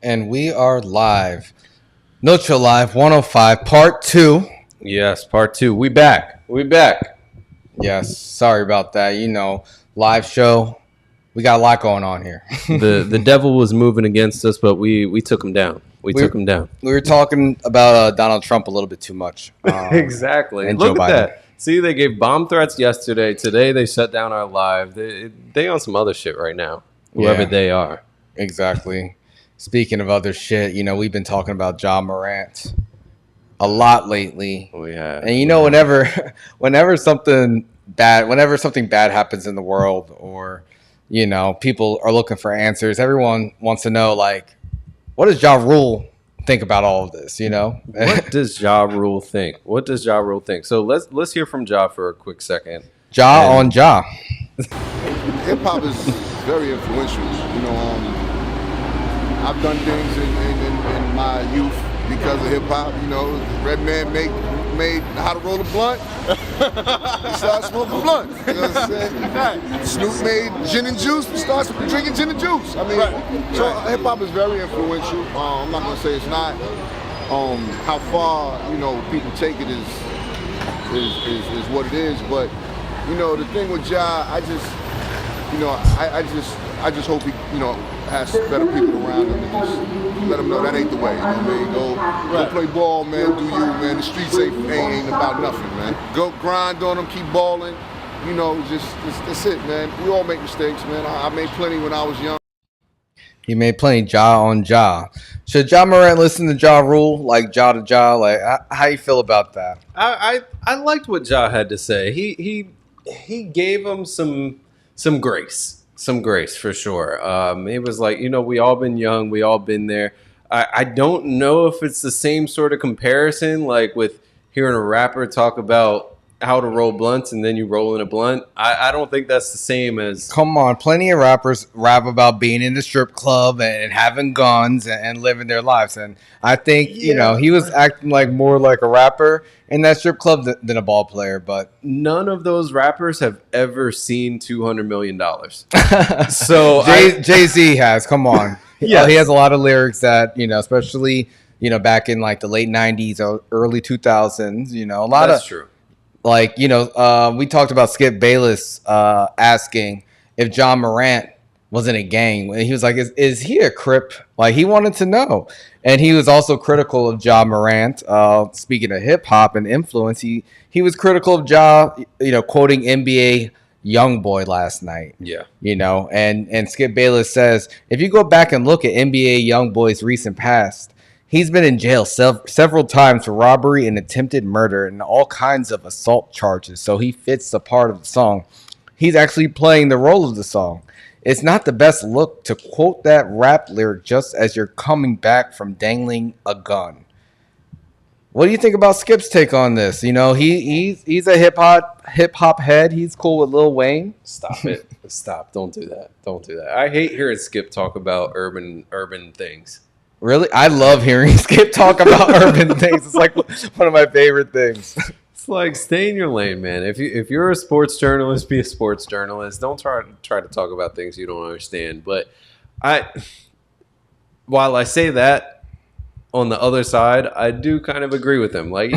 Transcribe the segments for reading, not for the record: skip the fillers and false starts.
And we are live. No Chill Live 105 Part 2. Yes, Part 2. We back. Yes, sorry about that. Live show. We got a lot going on here. The devil was moving against us, but we took him down. We took him down. We were talking about Donald Trump a little bit too much. Exactly. And Look Joe at Biden. that. See, they gave bomb threats yesterday. Today they shut down our live. They on some other shit right now, whoever they are. Exactly. Speaking of other shit, we've been talking about Ja Morant a lot lately. We have. And whenever something bad happens in the world, or people are looking for answers, everyone wants to know, like, what does Ja Rule think about all of this? What does Ja Rule think? So let's hear from Ja for a quick second. On Ja. Hip hop is very influential. I've done things in my youth because of hip hop. Redman made How to Roll a Blunt. He started smoking blunt. You know what I'm saying? Snoop made gin and juice. We started drinking gin and juice. So hip hop is very influential. I'm not gonna say it's not. How far people take it is what it is. But the thing with Ja, I just hope he has better people around him and just let him know that ain't the way. Go play ball, man. Do you, man? The streets ain't about nothing, man. Go grind on them, keep balling. Just that's it, man. We all make mistakes, man. I made plenty when I was young. He made plenty. Ja on Ja. Should Ja Morant listen to Ja Rule, like Ja to Ja? Like, how you feel about that? I liked what Ja had to say. He gave him some grace. Some grace for sure. It was like, we all been young, we all been there. I don't know if it's the same sort of comparison, like with hearing a rapper talk about how to roll blunts and then you roll in a blunt. I don't think that's the same as... Come on, plenty of rappers rap about being in the strip club and having guns and living their lives. And I think, he was acting like more like a rapper in that strip club than a ball player. But none of those rappers have ever seen $200 million. So Jay-Z has. Come on. Yeah, he has a lot of lyrics that, especially, back in like the late 90s or early 2000s, a lot That's of... true. Like, we talked about Skip Bayless asking if Ja Morant was in a gang. And he was like, is he a Crip? Like, he wanted to know. And he was also critical of Ja Morant. Speaking of hip hop and influence, he was critical of Ja, quoting NBA Youngboy last night. Yeah. And Skip Bayless says, if you go back and look at NBA Youngboy's recent past, he's been in jail several times for robbery and attempted murder and all kinds of assault charges. So he fits the part of the song. He's actually playing the role of the song. It's not the best look to quote that rap lyric just as you're coming back from dangling a gun. What do you think about Skip's take on this? He's a hip hop head. He's cool with Lil Wayne. Stop it. Stop. Don't do that. I hate hearing Skip talk about urban things. Really? I love hearing Skip talk about urban things. It's like one of my favorite things. It's like, stay in your lane, man. If you're a sports journalist, be a sports journalist. Don't try to talk about things you don't understand. But while I say that, on the other side, I do kind of agree with him. Like,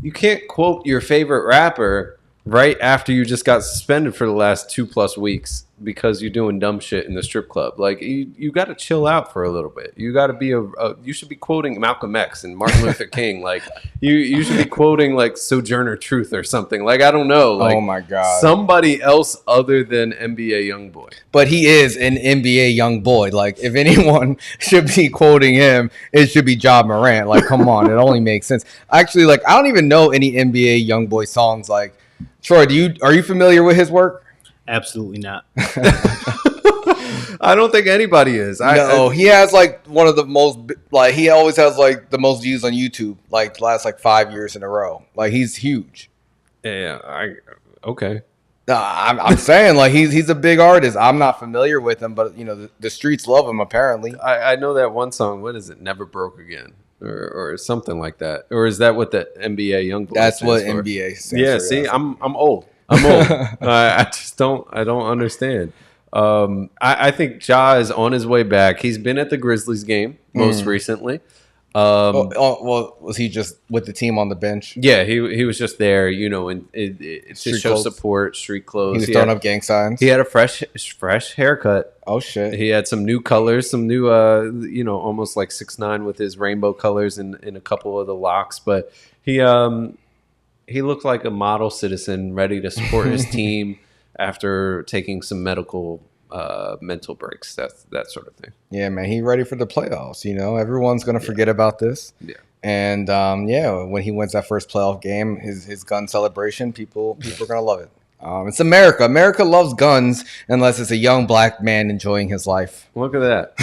you can't quote your favorite rapper right after you just got suspended for the last 2+ weeks because you're doing dumb shit in the strip club. Like, you got to chill out for a little bit. You got to be you should be quoting Malcolm X and Martin Luther King. Like, you should be quoting like Sojourner Truth or something. Like, I don't know. Like, oh my God. Somebody else other than NBA Youngboy. But he is an NBA young boy. Like, if anyone should be quoting him, it should be Ja Morant. Like, come on. It only makes sense. Actually, like, I don't even know any NBA Youngboy songs. Like, Troy, are you familiar with his work? Absolutely not. I don't think anybody is. He has like one of the most, like, he always has like the most views on YouTube, like the last like 5 years in a row. Like, he's huge. Yeah, okay. I'm saying, like, he's a big artist. I'm not familiar with him, but the streets love him apparently. I know that one song. What is it? Never Broke Again. Or something like that. Or is that what the NBA Youngboy? That's what for? NBA stands Yeah, for. see, I'm old. I'm old. I just don't understand. I think Ja is on his way back. He's been at the Grizzlies game most recently. Well, was he just with the team on the bench? Yeah, he was just there, and to show clothes. support, street clothes. He was throwing up gang signs. He had a fresh haircut. Oh shit! He had some new colors, some new, almost like 6'9" with his rainbow colors in a couple of the locks. But he looked like a model citizen, ready to support his team after taking some mental breaks, that sort of thing. Yeah, man, he ready for the playoffs. Everyone's gonna forget about this. Yeah. And when he wins that first playoff game, his gun celebration, people are gonna love it. It's America. America loves guns unless it's a young black man enjoying his life. Look at that.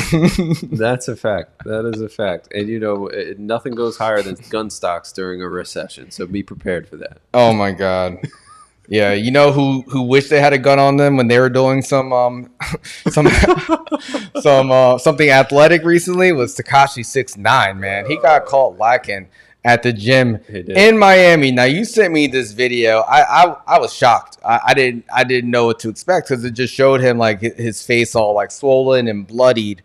That's a fact. That is a fact. And nothing goes higher than gun stocks during a recession. So be prepared for that. Oh my God. Yeah, who wish they had a gun on them when they were doing something athletic recently was Tekashi 6ix9ine, man. He got caught lacking at the gym in Miami. Now you sent me this video. I was shocked. I didn't know what to expect because it just showed him like his face all like swollen and bloodied.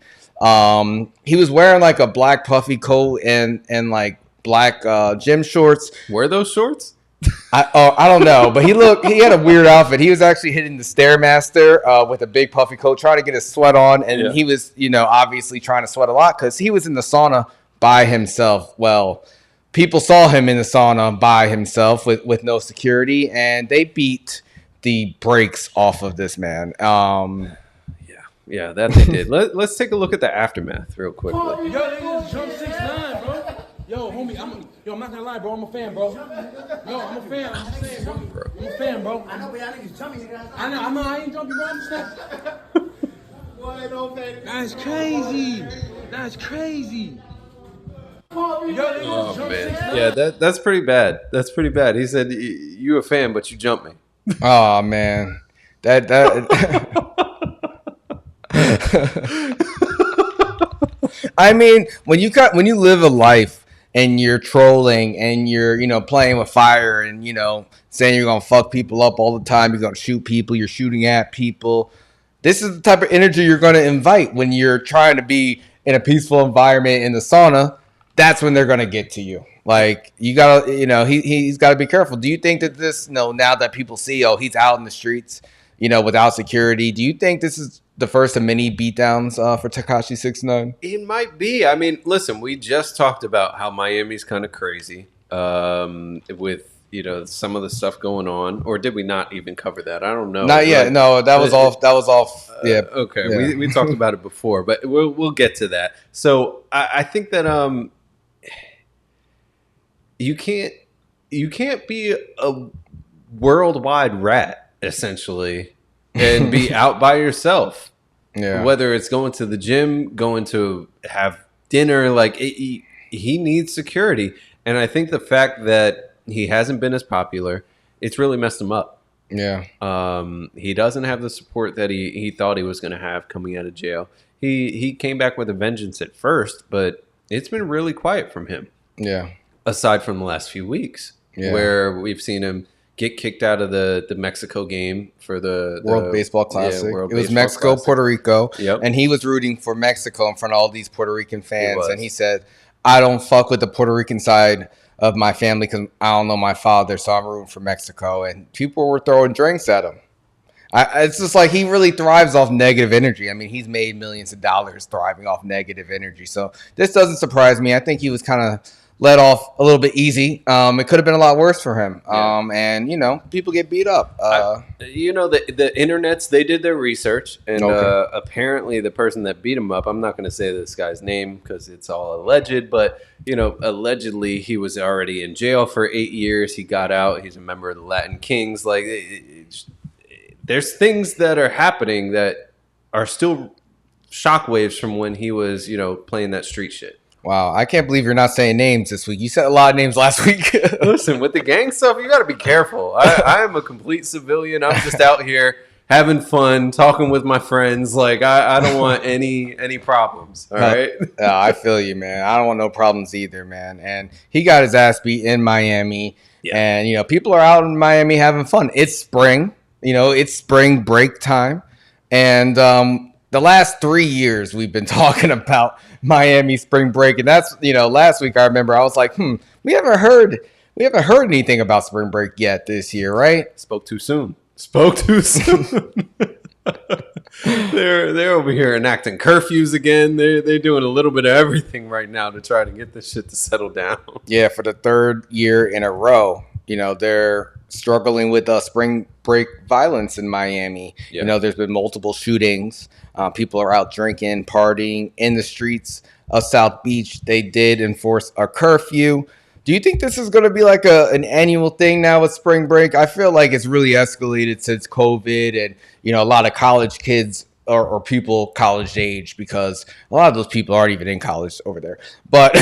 He was wearing like a black puffy coat and like black gym shorts. Were those shorts? I don't know, but he had a weird outfit. He was actually hitting the Stairmaster with a big puffy coat, trying to get his sweat on, and he was, obviously trying to sweat a lot because he was in the sauna by himself. Well, people saw him in the sauna by himself with no security, and they beat the brakes off of this man. Yeah, that they did. Let's take a look at the aftermath real quickly. Yo, jump 6'9", bro. Yo, homie, I'm not gonna lie, bro. I'm a fan, bro. Yo, I'm a fan. I'm just saying, bro. I'm a fan, bro. I know, but y'all niggas jumping. I know. I ain't jumping, bro. I'm just That's crazy. That's crazy. Oh man, yeah, that's pretty bad. That's pretty bad. He said, "You a fan, but you jumped me." Oh man, that. I mean, when you live a life and you're trolling and you're playing with fire and saying you're gonna fuck people up all the time, you're gonna shoot people, you're shooting at people. This is the type of energy you're gonna invite when you're trying to be in a peaceful environment in the sauna. That's when they're gonna get to you. Like you gotta, he's got to be careful. Do you think that this, now that people see, he's out in the streets, without security? Do you think this is the first of many beatdowns for Tekashi 6ix9ine? It might be. I mean, listen, we just talked about how Miami's kind of crazy with some of the stuff going on, or did we not even cover that? I don't know. Not yet. No, that was off. Yeah. Okay. Yeah. We talked about it before, but we'll get to that. So I think that you can't be a worldwide rat essentially and be out by yourself. Yeah. Whether it's going to the gym, going to have dinner, like he needs security. And I think the fact that he hasn't been as popular, it's really messed him up. Yeah. He doesn't have the support that he thought he was going to have coming out of jail. He came back with a vengeance at first, but it's been really quiet from him. Yeah. Aside from the last few weeks, where we've seen him get kicked out of the Mexico game for the World Baseball Classic. Yeah, it was Mexico, Classic. Puerto Rico. Yep. And he was rooting for Mexico in front of all these Puerto Rican fans. And he said, I don't fuck with the Puerto Rican side of my family because I don't know my father, so I'm rooting for Mexico. And people were throwing drinks at him. It's just like he really thrives off negative energy. I mean, he's made millions of dollars thriving off negative energy. So this doesn't surprise me. I think he was kind of let off a little bit easy. It could have been a lot worse for him. And, people get beat up. The internets, they did their research. And apparently the person that beat him up, I'm not going to say this guy's name because it's all alleged. But, allegedly he was already in jail for 8 years. He got out. He's a member of the Latin Kings. Like, there's things that are happening that are still shockwaves from when he was, playing that street shit. Wow, I can't believe you're not saying names this week. You said a lot of names last week. Listen, with the gang stuff, you got to be careful. I am a complete civilian. I'm just out here having fun, talking with my friends. Like, I don't want any problems, all right? I feel you, man. I don't want no problems either, man. And he got his ass beat in Miami. And, people are out in Miami having fun. It's spring. It's spring break time. And the last 3 years we've been talking about Miami spring break. And that's, last week I remember I was like, we haven't heard anything about spring break yet this year, right? Spoke too soon. They're over here enacting curfews again. They're doing a little bit of everything right now to try to get this shit to settle down. Yeah, for the third year in a row, they're struggling with spring break violence in Miami. Yeah. There's been multiple shootings. People are out drinking, partying in the streets of South Beach. They did enforce a curfew. Do you think this is going to be like an annual thing now with spring break? I feel like it's really escalated since COVID and, a lot of college kids or people college age, because a lot of those people aren't even in college over there. But,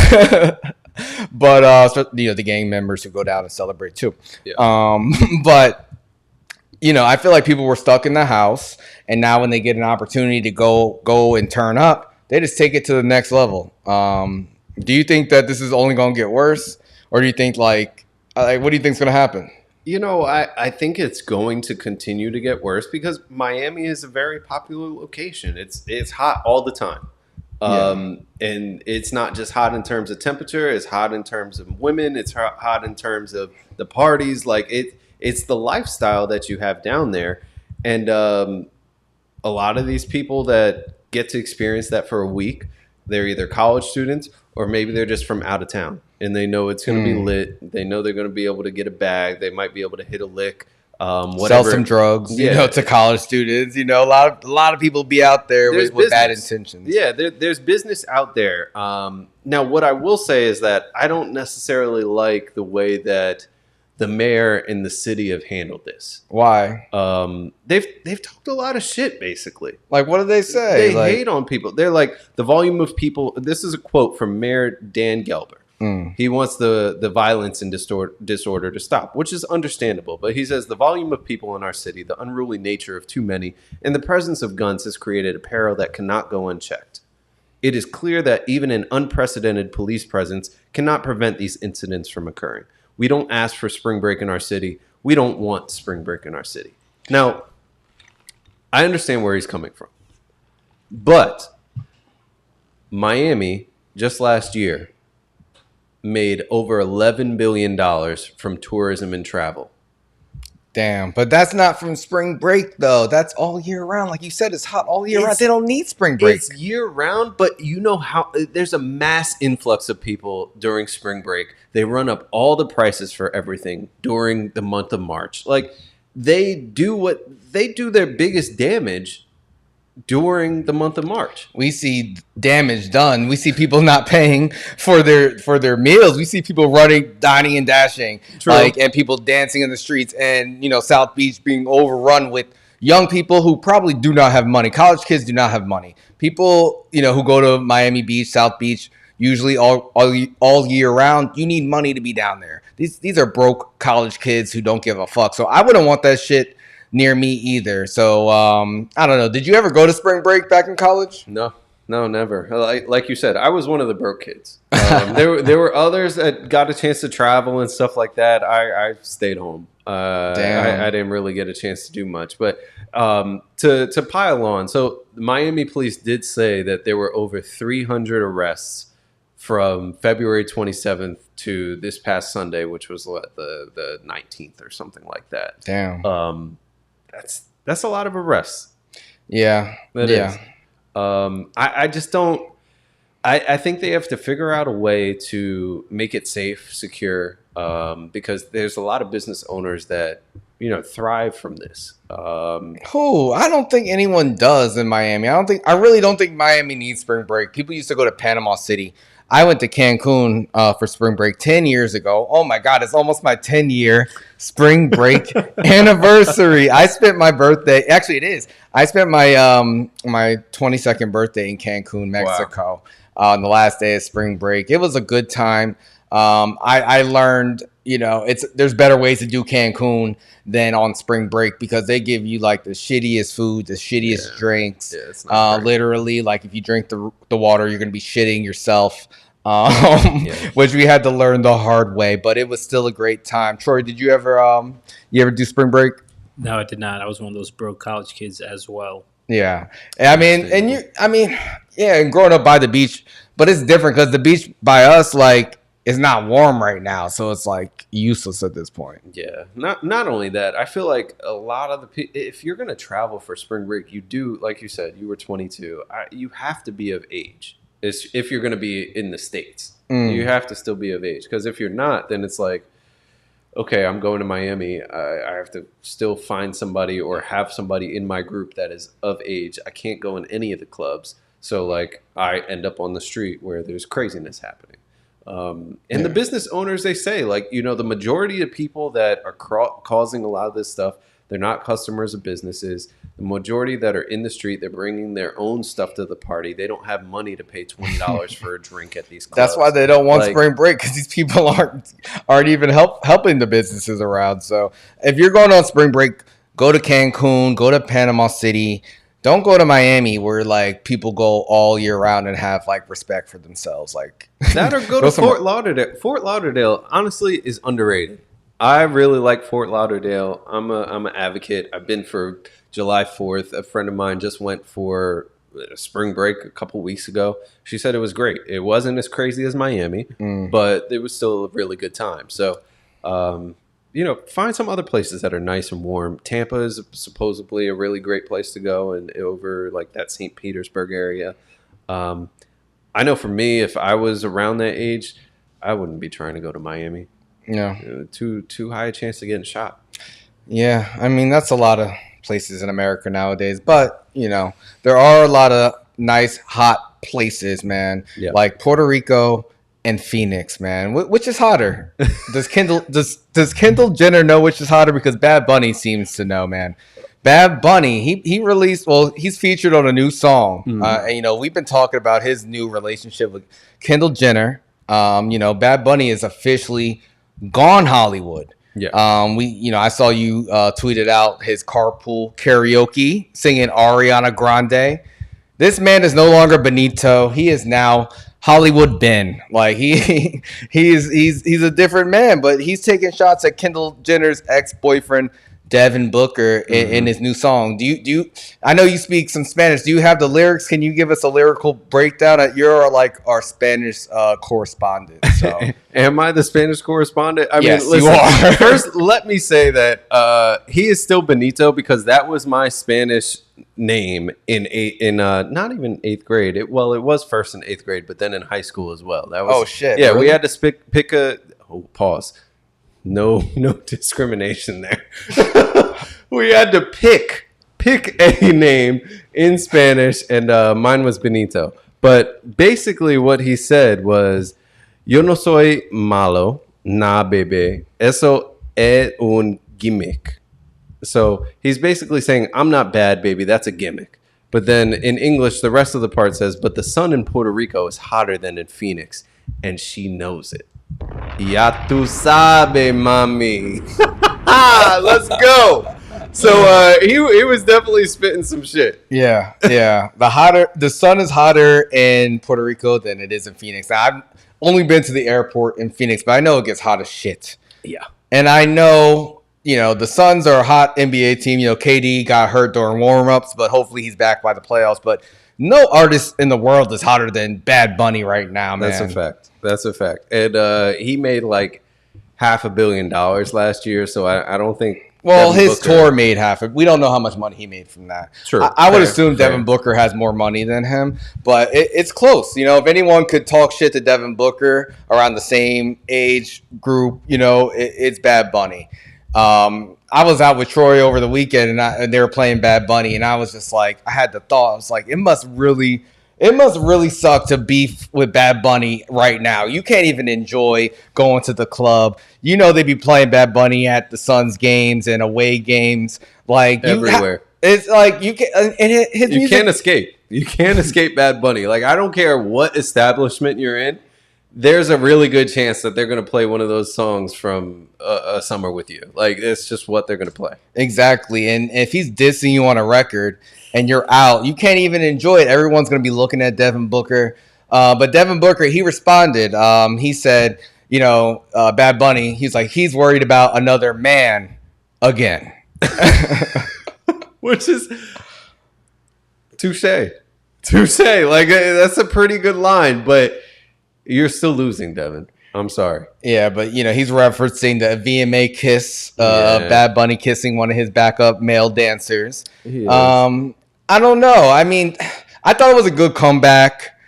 the gang members who go down and celebrate too. Yeah. But, I feel like people were stuck in the house, and now when they get an opportunity to go and turn up, they just take it to the next level. Do you think that this is only going to get worse? Or do you think what do you think is going to happen? I think it's going to continue to get worse because Miami is a very popular location. It's hot all the time. And it's not just hot in terms of temperature. It's hot in terms of women. It's hot in terms of the parties. It's the lifestyle that you have down there. And a lot of these people that get to experience that for a week, they're either college students or maybe they're just from out of town. And they know it's going to be lit. They know they're going to be able to get a bag. They might be able to hit a lick. Whatever. Sell some drugs, to college students. A lot of people be out there with bad intentions. Yeah, there's business out there. Now, what I will say is that I don't necessarily like the way that the mayor and the city have handled this. Why? They've talked a lot of shit, basically. Like, what did they say? They hate on people. They're like, the volume of people. This is a quote from Mayor Dan Gelber. He wants the violence and disorder to stop, which is understandable. But he says the volume of people in our city, the unruly nature of too many, and the presence of guns has created a peril that cannot go unchecked. It is clear that even an unprecedented police presence cannot prevent these incidents from occurring. We don't ask for spring break in our city. We don't want spring break in our city. Now, I understand where he's coming from. But Miami, just last year, made over $11 billion from tourism and travel. Damn, but that's not from spring break, though. That's all year round. Like you said, it's hot all year round. They don't need spring break. It's year round, but you know how there's a mass influx of people during spring break. They run up all the prices for everything during the month of March. Like, they do their biggest damage during the month of March. We see damage done. We see people not paying for their meals. We see people running, dining and dashing. True. And people dancing in the streets, and South Beach being overrun with young people who probably do not have money. College kids do not have money. People, who go to Miami Beach, South Beach, usually all year round, you need money to be down there. These are broke college kids who don't give a fuck. So I wouldn't want that shit near me either. So I don't know. Did you ever go to spring break back in college? No, never. Like you said, I was one of the broke kids. There were others that got a chance to travel and stuff like that. I stayed home. Damn. I didn't really get a chance to do much. But to pile on, so Miami police did say that there were over 300 arrests from February 27th to this past Sunday, which was the 19th or something like that. Damn. That's a lot of arrests. Yeah. That is. I just don't. I think they have to figure out a way to make it safe, secure, because there's a lot of business owners that thrive from this. I don't think anyone does in Miami. I really don't think Miami needs spring break. People used to go to Panama City. I went to Cancun for spring break 10 years ago. Oh my God, it's almost my 10-year spring break anniversary. I spent my birthday. Actually, it is. I spent my 22nd birthday in Cancun, Mexico, on the last day of spring break. It was a good time. I learned, there's better ways to do Cancun than on spring break, because they give you like the shittiest food, the shittiest drinks. Yeah, it's not literally, like if you drink the water, you're going to be shitting yourself. which we had to learn the hard way. But it was still a great time. Troy, did you ever do spring break? No, I did not. I was one of those broke college kids as well. Yeah, and growing up by the beach, but it's different because the beach by us, like, is not warm right now, so it's like useless at this point. Yeah, not only that, I feel like a lot of if you're gonna travel for spring break, you do, like you said, you were 22. You have to be of age. If you're gonna be in the States, you have to still be of age. Because if you're not, then it's like, okay, I'm going to Miami. I have to still find somebody or have somebody in my group that is of age. I can't go in any of the clubs. So, like, I end up on the street where there's craziness happening. And the business owners, they say, like, the majority of people that are causing a lot of this stuff, they're not customers of businesses. The majority that are in the street, they're bringing their own stuff to the party. They don't have money to pay $20 for a drink at these clubs. That's why they don't want spring break, because these people aren't even helping the businesses around. So if you're going on spring break, go to Cancun, go to Panama City. Don't go to Miami where, like, people go all year round and have, like, respect for themselves. Like that, or go to Fort Lauderdale. Fort Lauderdale, honestly, is underrated. I really like Fort Lauderdale. I'm an advocate. I've been for July 4th. A friend of mine just went for spring break a couple weeks ago. She said it was great. It wasn't as crazy as Miami, but it was still a really good time. So, find some other places that are nice and warm. Tampa is supposedly a really great place to go, and over like that St. Petersburg area. I know for me, if I was around that age, I wouldn't be trying to go to Miami. No, too high a chance of getting shot. Yeah, I mean, that's a lot of places in America nowadays. But, there are a lot of nice, hot places, man. Yeah. Like Puerto Rico and Phoenix, man. Which is hotter? Does Kendall Jenner know which is hotter? Because Bad Bunny seems to know, man. Bad Bunny, he released, he's featured on a new song. And, we've been talking about his new relationship with Kendall Jenner. Bad Bunny is officially gone Hollywood. Yeah. I saw you tweeted out his carpool karaoke singing Ariana Grande. This man is no longer Benito. He is now Hollywood Ben. Like he's a different man, but he's taking shots at Kendall Jenner's ex-boyfriend Devin Booker in his new song. Do you? I know you speak some Spanish. Do you have the lyrics? Can you give us a lyrical breakdown? You're like our Spanish correspondent. So, am I the Spanish correspondent? Yes, listen, you are. First, let me say that he is still Benito because that was my Spanish name in not even 8th grade. It was first in 8th grade, but then in high school as well. That was, oh shit! Yeah, really? We had to pick a pause. No discrimination there. We had to pick a name in Spanish, and mine was Benito. But basically what he said was, yo no soy malo, na bebé. Eso es un gimmick. So he's basically saying, I'm not bad, baby. That's a gimmick. But then in English, the rest of the part says, but the sun in Puerto Rico is hotter than in Phoenix, and she knows it. Ya tu sabe, mami. Let's go. So he was definitely spitting some shit. Yeah. The sun is hotter in Puerto Rico than it is in Phoenix. Now, I've only been to the airport in Phoenix, but I know it gets hot as shit. Yeah. And I know, the Suns are a hot NBA team. KD got hurt during warm-ups, but hopefully he's back by the playoffs. But no artist in the world is hotter than Bad Bunny right now, man. That's a fact. And he made like $500 million last year, so I don't think. Well, Devin his Booker, tour made half. We don't know how much money he made from that. True. I would assume Devin Booker has more money than him, but it's close. If anyone could talk shit to Devin Booker around the same age group, it's Bad Bunny. I was out with Troy over the weekend, and they were playing Bad Bunny, and I was just like, I had the thought, I was like, it must really suck to beef with Bad Bunny right now. You can't even enjoy going to the club. They be playing Bad Bunny at the Suns games and away games, like everywhere. It's like you can, and his you music, can't escape. You can't escape Bad Bunny. Like, I don't care what establishment you're in. There's a really good chance that they're going to play one of those songs from a summer with you. Like, it's just what they're going to play. Exactly. And if he's dissing you on a record and you're out, you can't even enjoy it. Everyone's going to be looking at Devin Booker But Devin Booker, he responded. He said, Bad Bunny, he's like, he's worried about another man again. Which is touche. Like, that's a pretty good line, but you're still losing, Devin. I'm sorry. Yeah, but he's referencing the VMA kiss, Bad Bunny kissing one of his backup male dancers. I don't know. I mean, I thought it was a good comeback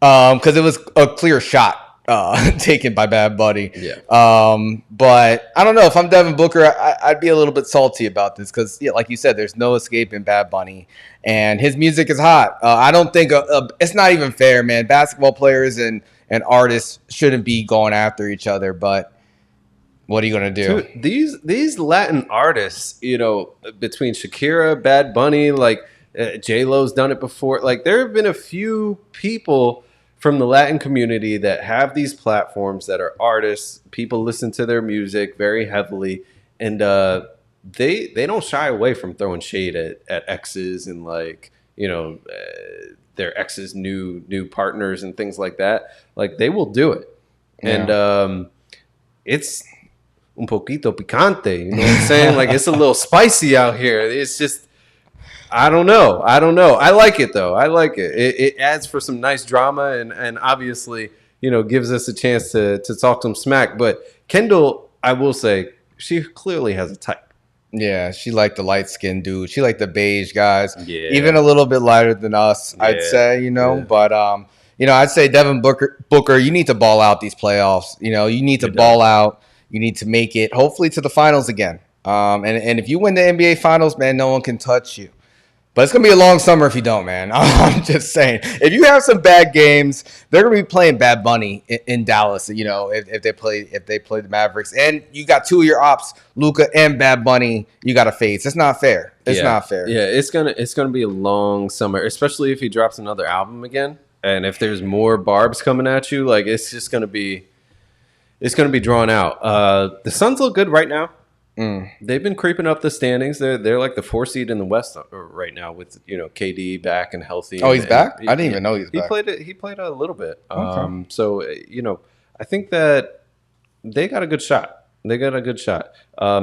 because it was a clear shot taken by Bad Bunny. Yeah. But I don't know. If I'm Devin Booker, I'd be a little bit salty about this because, like you said, there's no escaping Bad Bunny, and his music is hot. I don't think it's not even fair, man. Basketball players and artists shouldn't be going after each other, but what are you going to do? Dude, these Latin artists, between Shakira, Bad Bunny, like J-Lo's done it before. Like, there have been a few people from the Latin community that have these platforms that are artists. People listen to their music very heavily, and they don't shy away from throwing shade at exes and, like, their ex's new partners and things like that. Like, they will do it. Yeah. And it's un poquito picante, you know what I'm saying? Like, it's a little spicy out here. It's just, I don't know. I like it, though. I like it. It adds for some nice drama and obviously, gives us a chance to talk some smack. But Kendall, I will say, she clearly has a type. Yeah, she liked the light-skinned dude. She liked the beige guys. Yeah. Even a little bit lighter than us, yeah. I'd say, Yeah. But, I'd say Devin Booker, you need to ball out these playoffs. You need to ball out. You need to make it, hopefully, to the finals again. And if you win the NBA Finals, man, no one can touch you. But it's going to be a long summer if you don't, man. I'm just saying. If you have some bad games, they're going to be playing Bad Bunny in Dallas, if they play the Mavericks. And you got two of your ops, Luka and Bad Bunny, you got to face. It's not fair. It's not fair. Yeah, it's gonna be a long summer, especially if he drops another album again. And if there's more barbs coming at you, like, it's just going to be drawn out. The Suns look good right now. They've been creeping up the standings. They're like the 4 seed in the West right now with KD back and healthy. Oh, he's back? I didn't even know he was back. He played a little bit. Okay. So I think that they got a good shot.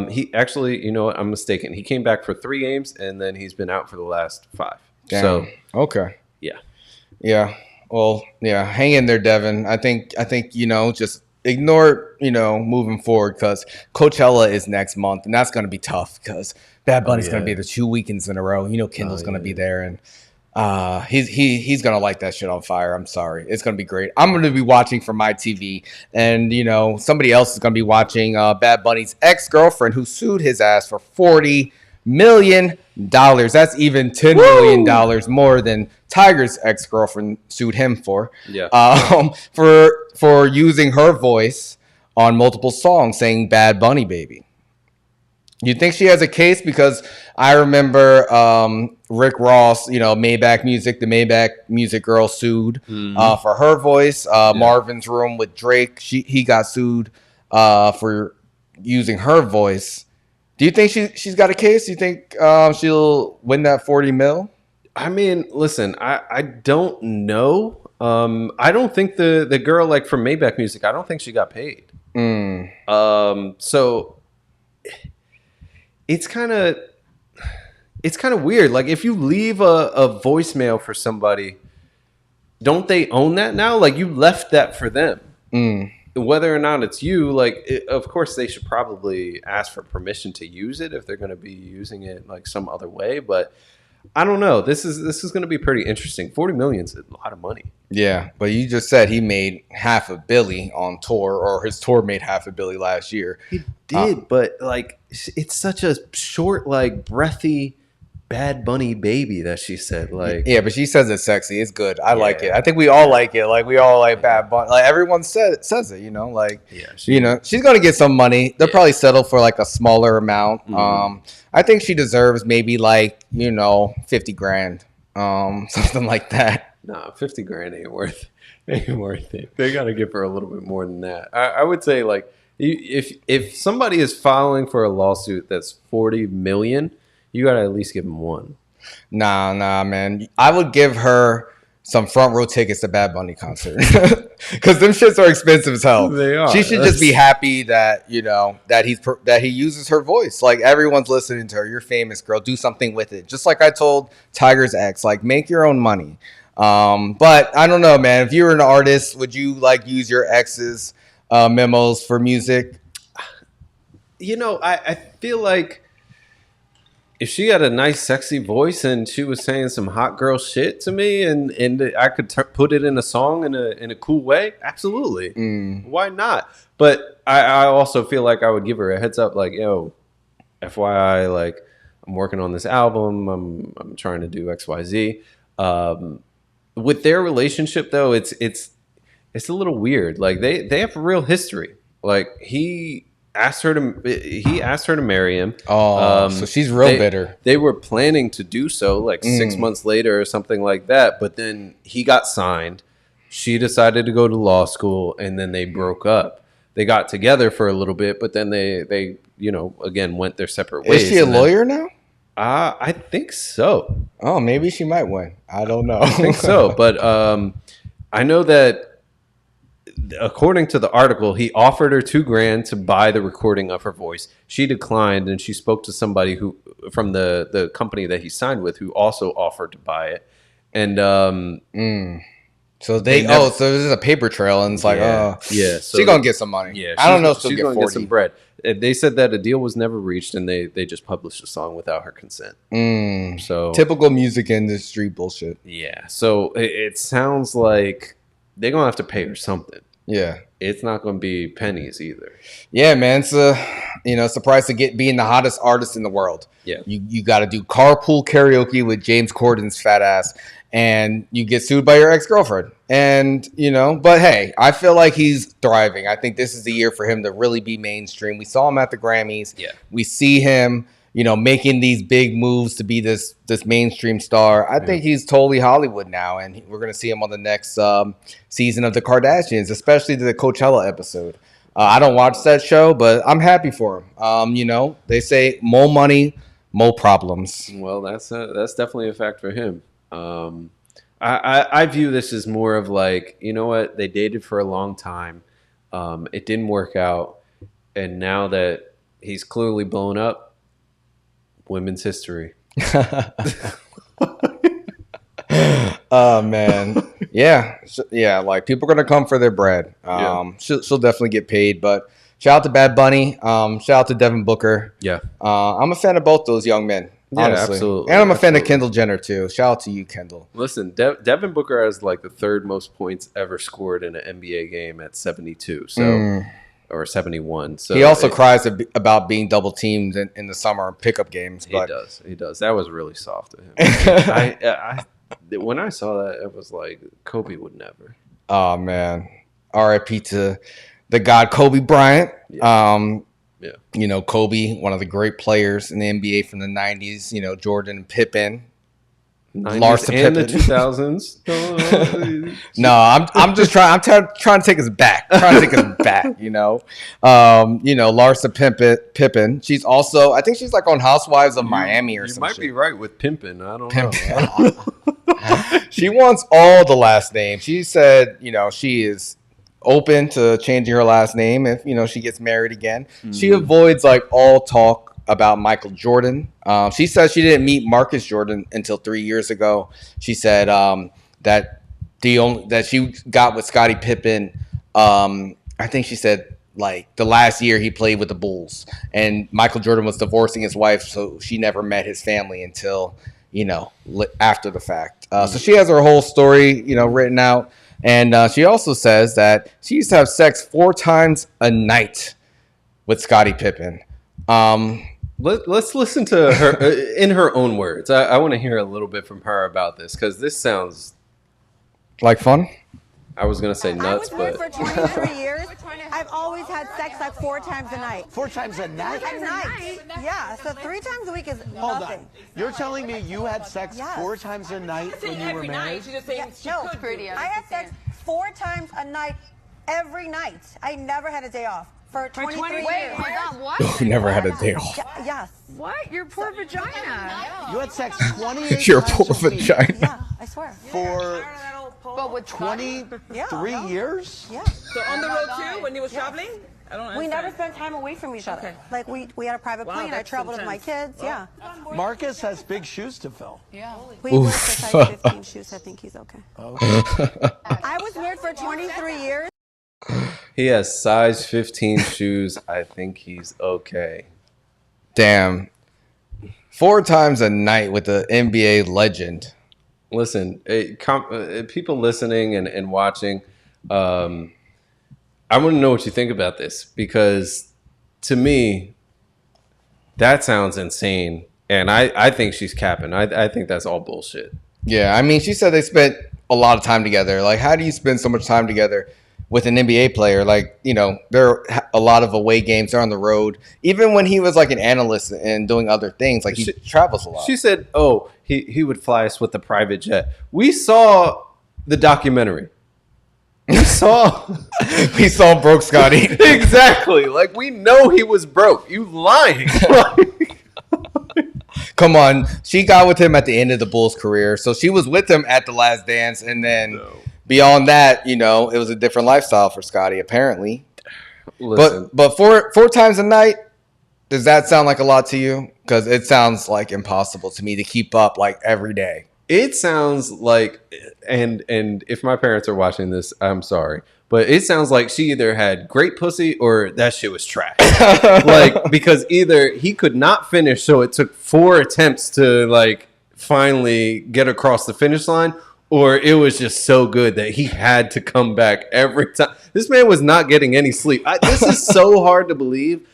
He actually, I'm mistaken. He came back for 3 games and then he's been out for the last 5. Damn. So okay. Yeah. Well, yeah. Hang in there, Devin. I think just ignore moving forward because Coachella is next month and that's going to be tough because Bad Bunny's going to be there 2 weekends in a row. Kendall's going to be there and he's going to light that shit on fire. I'm sorry. It's going to be great. I'm going to be watching from my TV and somebody else is going to be watching Bad Bunny's ex-girlfriend who sued his ass for $40 million. That's even $10 million more than Tiger's ex-girlfriend sued him for. Yeah. For using her voice on multiple songs saying Bad Bunny baby. You think she has a case? Because I remember Rick Ross, Maybach Music, the Maybach Music girl sued for her voice. Marvin's Room with Drake, he got sued for using her voice. Do you think she's got a case? Do you think she'll win that 40 mil? I mean, listen, I don't know. I don't think the girl like from Maybach Music, I don't think she got paid. So it's kind of weird. Like, if you leave a voicemail for somebody, don't they own that now? Like, you left that for them. Whether or not it's you, like, of course they should probably ask for permission to use it if they're going to be using it like some other way. But I don't know. This is going to be pretty interesting. 40 million is a lot of money. Yeah, but you just said he made $500 million on tour, or his tour made $500 million last year. He did, but like, it's such a short, like, breathy Bad Bunny baby that she said. Like, yeah, but she says it's sexy. It's good. I like it. I think we all like it. Like, we all like Bad Bunny. Like, everyone says it. Like, she's gonna get some money. They'll probably settle for like a smaller amount. I think she deserves maybe like $50,000, something like that. No, $50,000 ain't worth it. They gotta give her a little bit more than that. I would say, like, if somebody is filing for a lawsuit that's $40 million. You gotta at least give him one. Nah, man. I would give her some front row tickets to Bad Bunny concert because them shits are expensive as hell. They are. She should just be happy that that he uses her voice. Like everyone's listening to her. You're famous, girl. Do something with it. Just like I told Tiger's ex, like make your own money. But I don't know, man. If you were an artist, would you like use your ex's memos for music? I feel like if she had a nice, sexy voice and she was saying some hot girl shit to me, and I could put it in a song in a cool way, absolutely. Why not? But I also feel like I would give her a heads up, like, yo, FYI, like I'm working on this album. I'm trying to do XYZ. With their relationship, though, it's a little weird. Like they have a real history. Like he asked her to marry him. So she's real bitter. They were planning to do so like 6 months later or something like that. But then he got signed. She decided to go to law school, and then they broke up. They got together for a little bit, but then they again went their separate ways. Is she a lawyer now? I think so. Oh, maybe she might win. I don't know. I think so. But I know that according to the article, he offered her $2,000 to buy the recording of her voice. She declined, and she spoke to somebody who from the company that he signed with, who also offered to buy it. And so so this is a paper trail, and it's like, so she's gonna get some money. Yeah, I don't know if she'll she's get gonna 40. get some bread. They said that a deal was never reached, and they just published a song without her consent. So typical music industry bullshit. Yeah, so it sounds like they're gonna have to pay her something. Yeah, it's not gonna be pennies either. Yeah, man, it's a price to being the hottest artist in the world. Yeah, you got to do carpool karaoke with James Corden's fat ass, and you get sued by your ex-girlfriend. And, but hey, I feel like he's thriving. I think this is the year for him to really be mainstream. We saw him at the Grammys. Yeah. We see him, making these big moves to be this mainstream star. I think he's totally Hollywood now, and we're going to see him on the next season of The Kardashians, especially the Coachella episode. I don't watch that show, but I'm happy for him. They say more money, more problems. Well, that's definitely a fact for him. I view this as more of like, you know what? They dated for a long time. It didn't work out. And now that he's clearly blown up, women's history. Oh, man. Yeah. Like people are going to come for their bread. She'll definitely get paid, but shout out to Bad Bunny. Shout out to Devin Booker. Yeah. I'm a fan of both those young men. Honestly. Yeah, absolutely. And I'm a fan of Kendall Jenner, too. Shout out to you, Kendall. Listen, Devin Booker has like the third most points ever scored in an NBA game at 72, or 71. So he also cries about being double teamed in the summer pickup games. He does. That was really soft of him. When I saw that, it was like, Kobe would never. Oh, man. R.I.P. to the god Kobe Bryant. Yeah. Kobe, one of the great players in the NBA from the 90s, Jordan and Pippen. Larsa Pippen. The 2000s. No, I'm just trying to take us back. Larsa Pippen. She's also, I think she's like on Housewives of Miami or something. You might be right with Pimpin'. I don't know. She wants all the last name. She said, she is open to changing her last name if she gets married again. She avoids like all talk about Michael Jordan. She says she didn't meet Marcus Jordan until 3 years ago. She said that she got with Scottie Pippen. I think she said like the last year he played with the Bulls, and Michael Jordan was divorcing his wife, so she never met his family until after the fact. So she has her whole story written out. And she also says that she used to have sex 4 times a night with Scottie Pippen. Let's listen to her in her own words. I want to hear a little bit from her about this, because this sounds like fun. I was going to say nuts, but for 23 years, I've always had sex like 4 times a night. 4 times a night? A night. Yeah, so 3 times a week is Hold nothing. on. You're telling me you had sex 4 times a night when you were married? I had sex 4 times a night, every night. I never had a day off. For 23 years. Wait, hold on, what? Never had a day off. Yes. What? Your poor vagina. You had sex 28 Your times poor a week vagina. Yeah, I swear. for But with 23 years? Yeah. So on the road too, when he was traveling? I don't We understand. never spent time away from each other. Okay. Like we had a private plane. I that's traveled with my intense. kids. Yeah. Marcus has big shoes to fill. We wear the size 15 shoes. I think he's okay. I was married for 23 years. He has size 15 shoes. I think he's okay. Damn. 4 times a night with the NBA legend. Listen, people listening and watching, I want to know what you think about this, because to me, that sounds insane. And I think she's capping. I think that's all bullshit. Yeah, I mean, she said they spent a lot of time together. Like, how do you spend so much time together with an NBA player? Like, you know, there are a lot of away games. They're on the road. Even when he was like an analyst and doing other things, like he travels a lot. She said, oh, he would fly us with the private jet. We saw the documentary. We saw broke Scotty. Exactly. Like, we know he was broke. You lying. Come on. She got with him at the end of the Bulls' career. So she was with him at the Last Dance. And then beyond that, you know, it was a different lifestyle for Scotty, apparently. Listen. But four times a night, does that sound like a lot to you? Because it sounds like impossible to me to keep up like every day. It sounds like, and if my parents are watching this, I'm sorry, but it sounds like she either had great pussy or that shit was trash. Like, because either he could not finish, so it took 4 attempts to like finally get across the finish line, or it was just so good that he had to come back every time. This man was not getting any sleep. This is so hard to believe.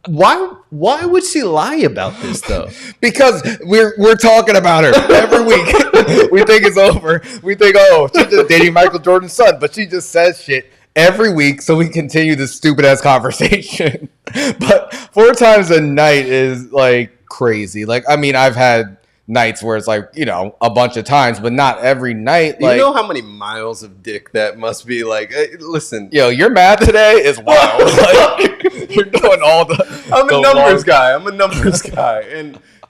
Why would she lie about this though? Because we're talking about her every week. We think it's over. We think, oh, she's just dating Michael Jordan's son, but she just says shit every week, so we continue this stupid ass conversation. But 4 times a night is like crazy. Like, I mean, I've had nights where it's like, you know, a bunch of times, but not every night. You like, know how many miles of dick that must be? Like, listen, yo, your math today is wild. Like, you're doing all the. I'm a numbers guy.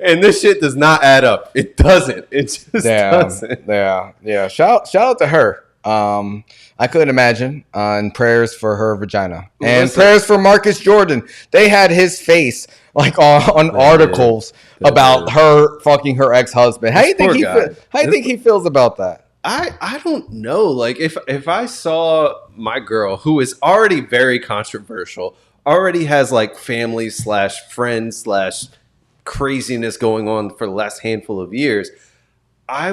And this shit does not add up. It doesn't. It just doesn't. Yeah. Shout out to her. I couldn't imagine. And prayers for her vagina. And prayers for Marcus Jordan. They had his face like on articles about her fucking her ex-husband. How do you think he feels about that? I don't know. Like, if I saw my girl, who is already very controversial, already has like family / friends / craziness going on for the last handful of years, I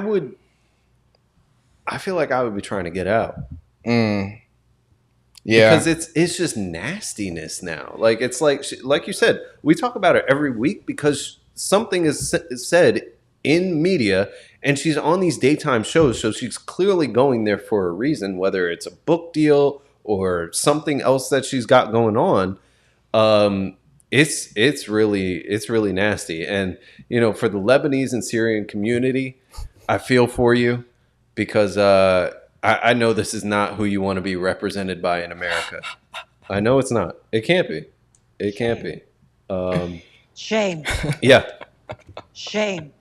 feel like I would be trying to get out. Yeah, because it's just nastiness now. Like, it's like you said, we talk about it every week because something is said in media, and she's on these daytime shows, so she's clearly going there for a reason, whether it's a book deal or something else that she's got going on. It's really nasty. And, you know, for the Lebanese and Syrian community, I feel for you, because I know this is not who you want to be represented by in America. I know it's not. It can't be. It can't be. Shame. Yeah. Shame.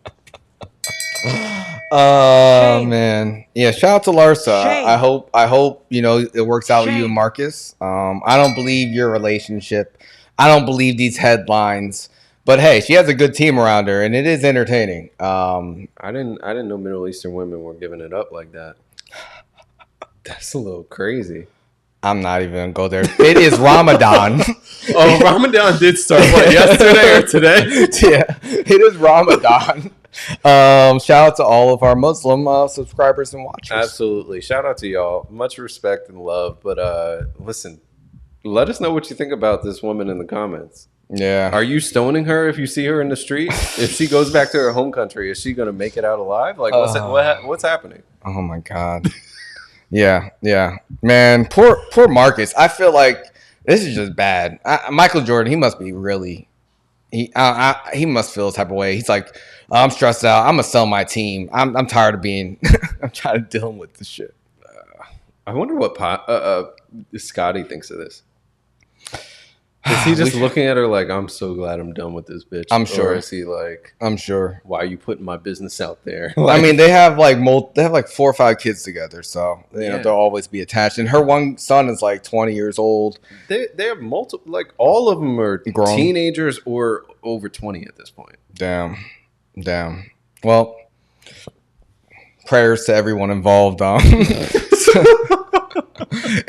Oh man, yeah. Shout out to Larsa. Shame. I hope you know it works out with you and Marcus. I don't believe your relationship. I don't believe these headlines. But hey, she has a good team around her, and it is entertaining. I didn't know Middle Eastern women were giving it up like that. That's a little crazy. I'm not even gonna go there. It is Ramadan. Oh, Ramadan did start yesterday or today? Yeah, it is Ramadan. Shout out to all of our Muslim subscribers and watchers. Absolutely. Shout out to y'all. Much respect and love. But listen, let us know what you think about this woman in the comments. Yeah. Are you stoning her if you see her in the street? If she goes back to her home country, is she going to make it out alive? Like, what's happening? Oh, my God. Yeah. Man, poor Marcus. I feel like this is just bad. Michael Jordan, he must be really... He must feel the type of way. He's like, I'm stressed out. I'm going to sell my team. I'm tired of being... I'm tired of dealing with this shit. I wonder what Scotty thinks of this. Is he just looking at her like, I'm so glad I'm done with this bitch? I'm sure. Or is he like, I'm sure. why are you putting my business out there? I mean, they have like 4 or 5 kids together, so you know they'll always be attached. And her one son is like 20 years old. They have multiple, like all of them are Grown. teenagers or over 20 at this point. Damn. Well, prayers to everyone involved.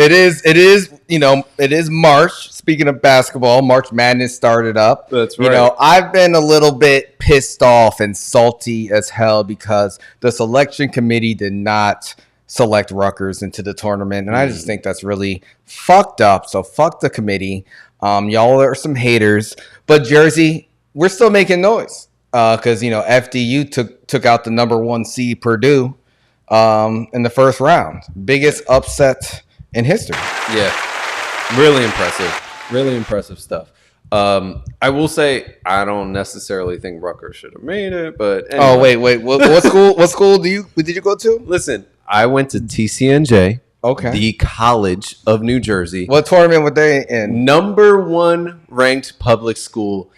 It is March. Speaking of basketball, March Madness started up. That's right. You know, I've been a little bit pissed off and salty as hell because the selection committee did not select Rutgers into the tournament, and I just think that's really fucked up. So fuck the committee. Y'all are some haters, but Jersey, we're still making noise because FDU took out the number 1 seed Purdue in the first round. Biggest upset in history. Yeah, really impressive stuff. I will say I don't necessarily think Rutgers should have made it, but anyway. Oh wait, what school did you go to? Listen, I went to TCNJ, okay, the College of New Jersey. What tournament were they in? Number 1 ranked public school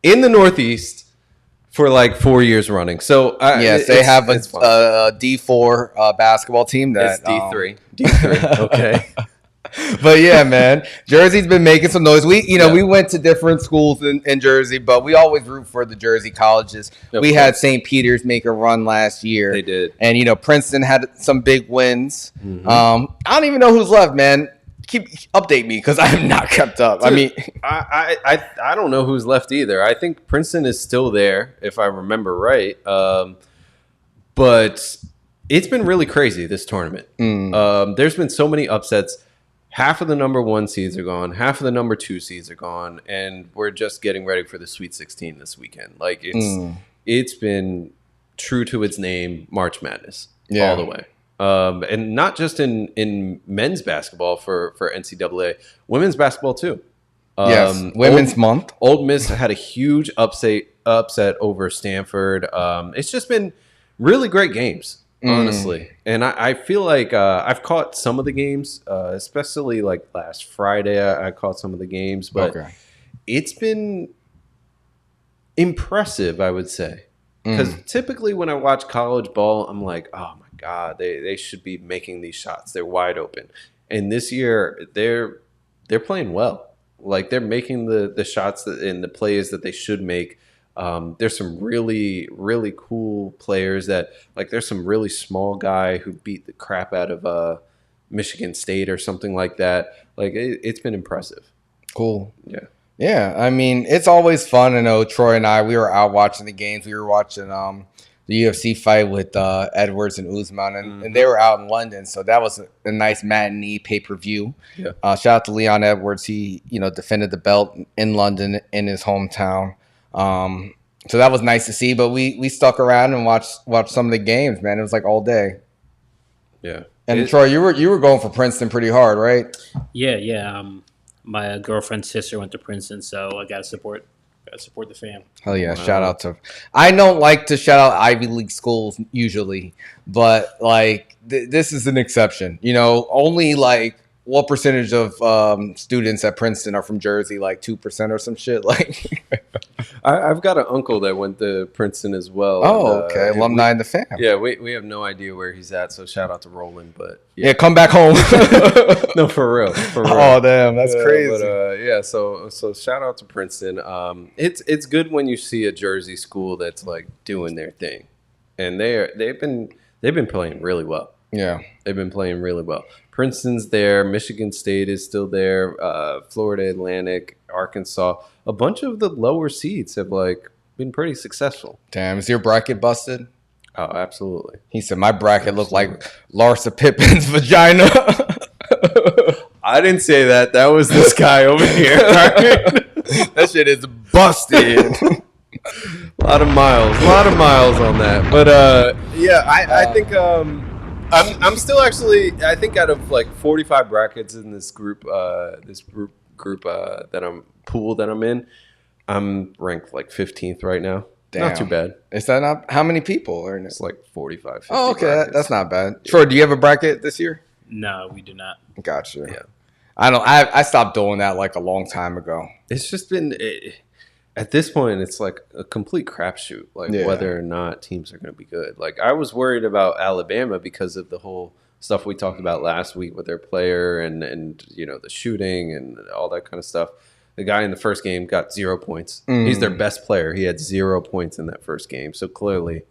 in the Northeast for like 4 years running. So yes, they have a D4 basketball team that it's D3. D3. Okay. But yeah, man, Jersey's been making some noise. We went to different schools in Jersey, but we always root for the Jersey colleges. We had St. Peter's make a run last year. They did. And, Princeton had some big wins. Mm-hmm. I don't even know who's left, man. Update me because I have not kept up. Dude, I mean, I don't know who's left either. I think Princeton is still there, if I remember right. But it's been really crazy, this tournament. There's been so many upsets. Half of the number 1 seeds are gone. Half of the number 2 seeds are gone. And we're just getting ready for the Sweet 16 this weekend. Like, it's been true to its name, March Madness, all the way. And not just in men's basketball for NCAA, women's basketball too. Yes, Women's Month. Old Miss had a huge upset over Stanford. It's just been really great games, honestly. And I feel like I've caught some of the games, especially like last Friday. I caught some of the games, but it's been impressive, I would say. Because typically when I watch college ball, I'm like, oh my God, they should be making these shots. They're wide open. And this year, they're playing well. Like, they're making the shots and the plays that they should make. There's some really, really cool players that, like, there's some really small guy who beat the crap out of Michigan State or something like that. Like, it's been impressive. Cool. Yeah. Yeah, I mean, it's always fun. I know Troy and I, we were out watching the games. We were watching the UFC fight with Edwards and Usman, and they were out in London, so that was a nice matinee pay-per-view. Yeah. Shout out to Leon Edwards. He, defended the belt in London in his hometown. So that was nice to see, but we stuck around and watched some of the games, man. It was like all day. Yeah. And Troy, you were going for Princeton pretty hard, right? Yeah. My girlfriend's sister went to Princeton, so I gotta support the fam. Hell yeah! Wow. Shout out to. I don't like to shout out Ivy League schools usually, but like this is an exception. Only like what percentage of students at Princeton are from Jersey? Like 2% or some shit. Like, I've got an uncle that went to Princeton as well. Oh, okay, alumni in the fam. Yeah, we have no idea where he's at, so shout out to Roland. But yeah come back home. No, for real. Oh damn, that's crazy. But so shout out to Princeton. It's good when you see a Jersey school that's like doing their thing, and they've been playing really well. Yeah, they've been playing really well. Princeton's there. Michigan State is still there. Florida Atlantic, Arkansas. A bunch of the lower seeds have like been pretty successful. Damn, is your bracket busted? Oh, absolutely. He said my bracket looked like Larsa Pippen's vagina. I didn't say that. That was this guy over here. That shit is busted. A lot of miles on that. But I think I'm still actually, I think out of like 45 brackets in this group that I'm in, I'm ranked like 15th right now. Damn. Not too bad. Is that not how many people are in it? It's like 45, 50 Oh, okay. brackets. That's not bad. Troy, do you have a bracket this year? No, we do not. Gotcha. Yeah. I stopped doing that like a long time ago. It's just been at this point, it's like a complete crapshoot, like whether or not teams are going to be good. Like I was worried about Alabama because of the whole stuff we talked about last week with their player and the shooting and all that kind of stuff. The guy in the first game got 0 points. He's their best player. He had 0 points in that first game. So clearly,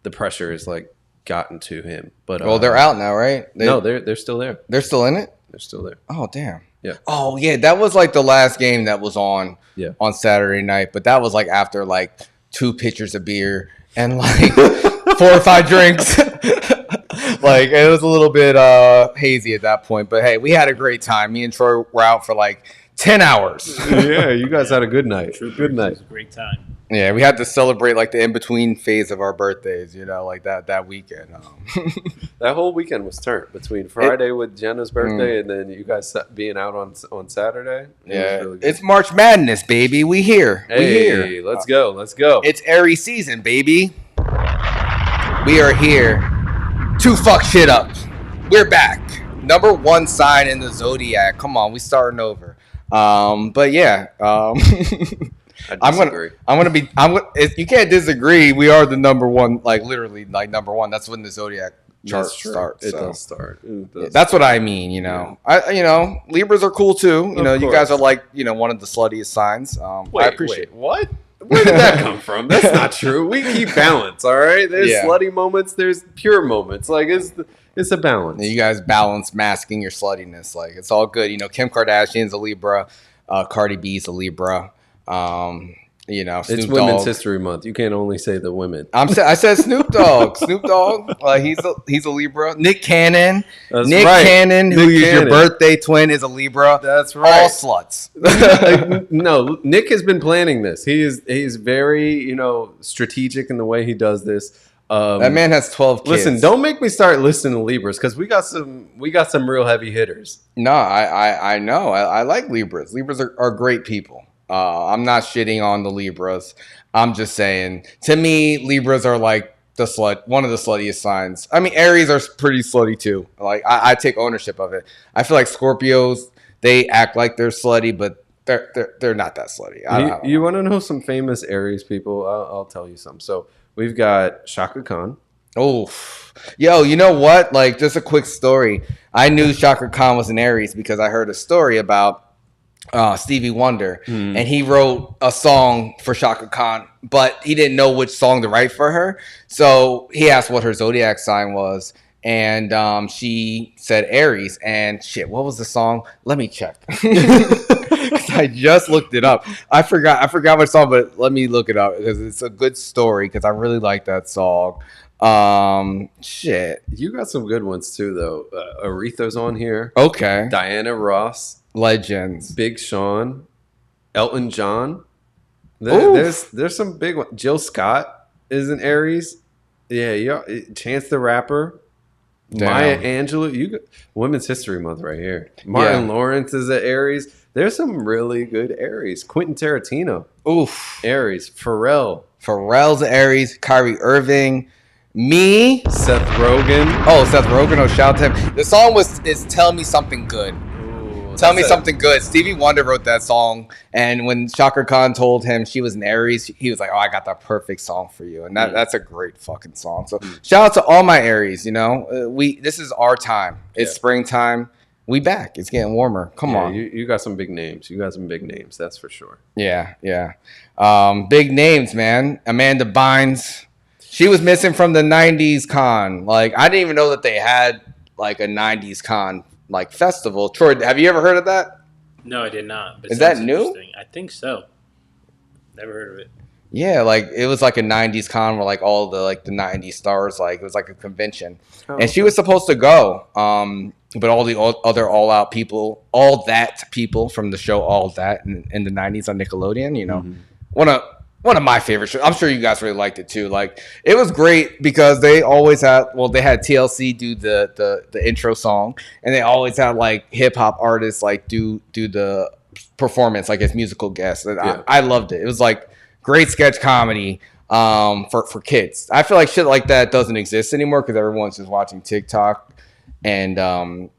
the pressure is like gotten to him. But they're out now, right? No, they're still there. They're still in it. They're still there. Oh damn. Yeah. Oh yeah, that was like the last game that was on Saturday night, but that was like after like 2 pitchers of beer and like 4 or 5 drinks. Like it was a little bit hazy at that point, but hey, we had a great time. Me and Troy were out for like 10 hours. Yeah, you guys had a good night. Good night. It was a great time. Yeah, we had to celebrate like the in-between phase of our birthdays, like that weekend. That whole weekend was turned between Friday with Jenna's birthday and then you guys being out on Saturday. Yeah, really it's March Madness, baby. We here. Hey, let's go. Let's go. It's Aries season, baby. We are here to fuck shit up. We're back. Number 1 sign in the zodiac. Come on, we starting over. But yeah. I'm gonna be. You can't disagree. We are the number 1, like literally, like number 1. That's when the zodiac chart starts. It does start. That's what I mean. Libras are cool too. You guys are like one of the sluttiest signs. I appreciate. What? Where did that come from? That's not true. We keep balance. All right. There's slutty moments. There's pure moments. Like it's a balance. You guys balance masking your sluttiness. Like it's all good. Kim Kardashian's a Libra. Cardi B's a Libra. Snoop it's Dogg. Women's History Month. You can't only say the women. I said Snoop Dogg. Snoop Dogg. He's a Libra. Nick Cannon. That's Nick right. Cannon, who is your birthday twin, is a Libra. That's right. All sluts. No, Nick has been planning this. He's very strategic in the way he does this. That man has 12 kids. Listen, don't make me start listening to Libras because we got some real heavy hitters. No, I know. I like Libras. Libras are great people. I'm not shitting on the Libras. I'm just saying, to me, Libras are like one of the sluttiest signs. I mean, Aries are pretty slutty too. Like I take ownership of it. I feel like Scorpios, they act like they're slutty, but they're not that slutty. You want to know some famous Aries people? I'll tell you some. So we've got Shaka Khan. Oh, yo, you know what? Like, just a quick story. I knew Shaka Khan was an Aries because I heard a story about Stevie Wonder, and he wrote a song for Shaka Khan, but he didn't know which song to write for her. So he asked what her zodiac sign was, and she said Aries. And shit, what was the song? Let me check. I just looked it up. I forgot what song, but let me look it up because it's a good story because I really like that song. Shit. You got some good ones too, though. Aretha's on here. Okay. Diana Ross. Legends. Big Sean. Elton John. There's some big ones. Jill Scott is an Aries. Yeah. Chance the Rapper. Damn. Maya Angelou. You got Women's History Month right here. Martin Lawrence is an Aries. There's some really good Aries. Quentin Tarantino. Oof. Aries. Pharrell's an Aries. Kyrie Irving. Me. Seth Rogen. Oh, Seth Rogen. Oh, shout out to him. The song is Tell Me Something Good. Tell Me Something Good. Stevie Wonder wrote that song, and when Shaka Khan told him she was an Aries, he was like, "Oh, I got the perfect song for you," and that's a great fucking song. So shout out to all my Aries. This is our time. It's springtime. We back. It's getting warmer. Come on. You got some big names. That's for sure. Yeah. Big names, man. Amanda Bynes. She was missing from the 90s con. Like, I didn't even know that they had like a 90s con like festival. Troy, have you ever heard of that? No, I did not. But is that new? I think so. Never heard of it. Yeah, like it was like a 90s con where like all the 90s stars, like it was like a convention. And she was supposed to go. But all the other all that people from the show All That in the 90s on Nickelodeon, one of my favorite shows. I'm sure you guys really liked it too. Like, it was great because they always had, they had TLC do the intro song, and they always had like hip hop artists like do the performance like as musical guests. I loved it. It was like great sketch comedy for kids. I feel like shit like that doesn't exist anymore because everyone's just watching TikTok and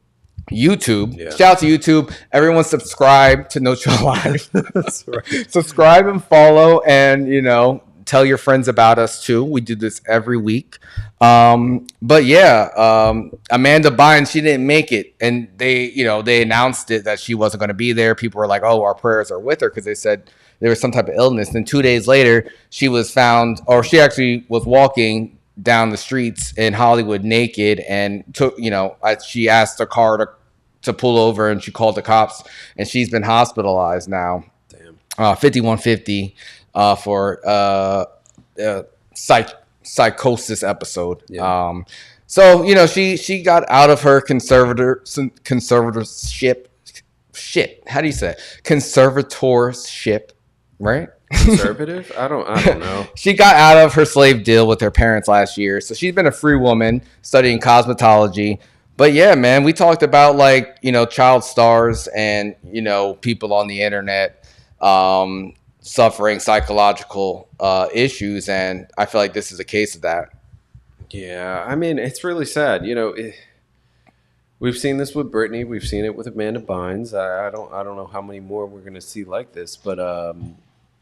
YouTube. Yeah. Shout out to YouTube. Everyone subscribe to No Chill Live. That's right. Subscribe and follow, and tell your friends about us too. We do this every week. But yeah, Amanda Bynes, she didn't make it, and they announced it that she wasn't going to be there. People were like, "Oh, our prayers are with her," because they said there was some type of illness. Then 2 days later, she was found, or she actually was walking down the streets in Hollywood naked, and she asked a car to pull over, and she called the cops, and she's been hospitalized now. Damn. 5150 for psychosis episode. Yeah. So she got out of her conservatorship. Shit, how do you say it? Conservatorship, right? Conservative? I don't know. She got out of her slave deal with her parents last year, so she's been a free woman studying cosmetology. But yeah, man, we talked about child stars and people on the internet suffering psychological issues, and I feel like this is a case of that. Yeah, I mean, it's really sad. We've seen this with Britney. We've seen it with Amanda Bynes. I don't know how many more we're going to see like this, but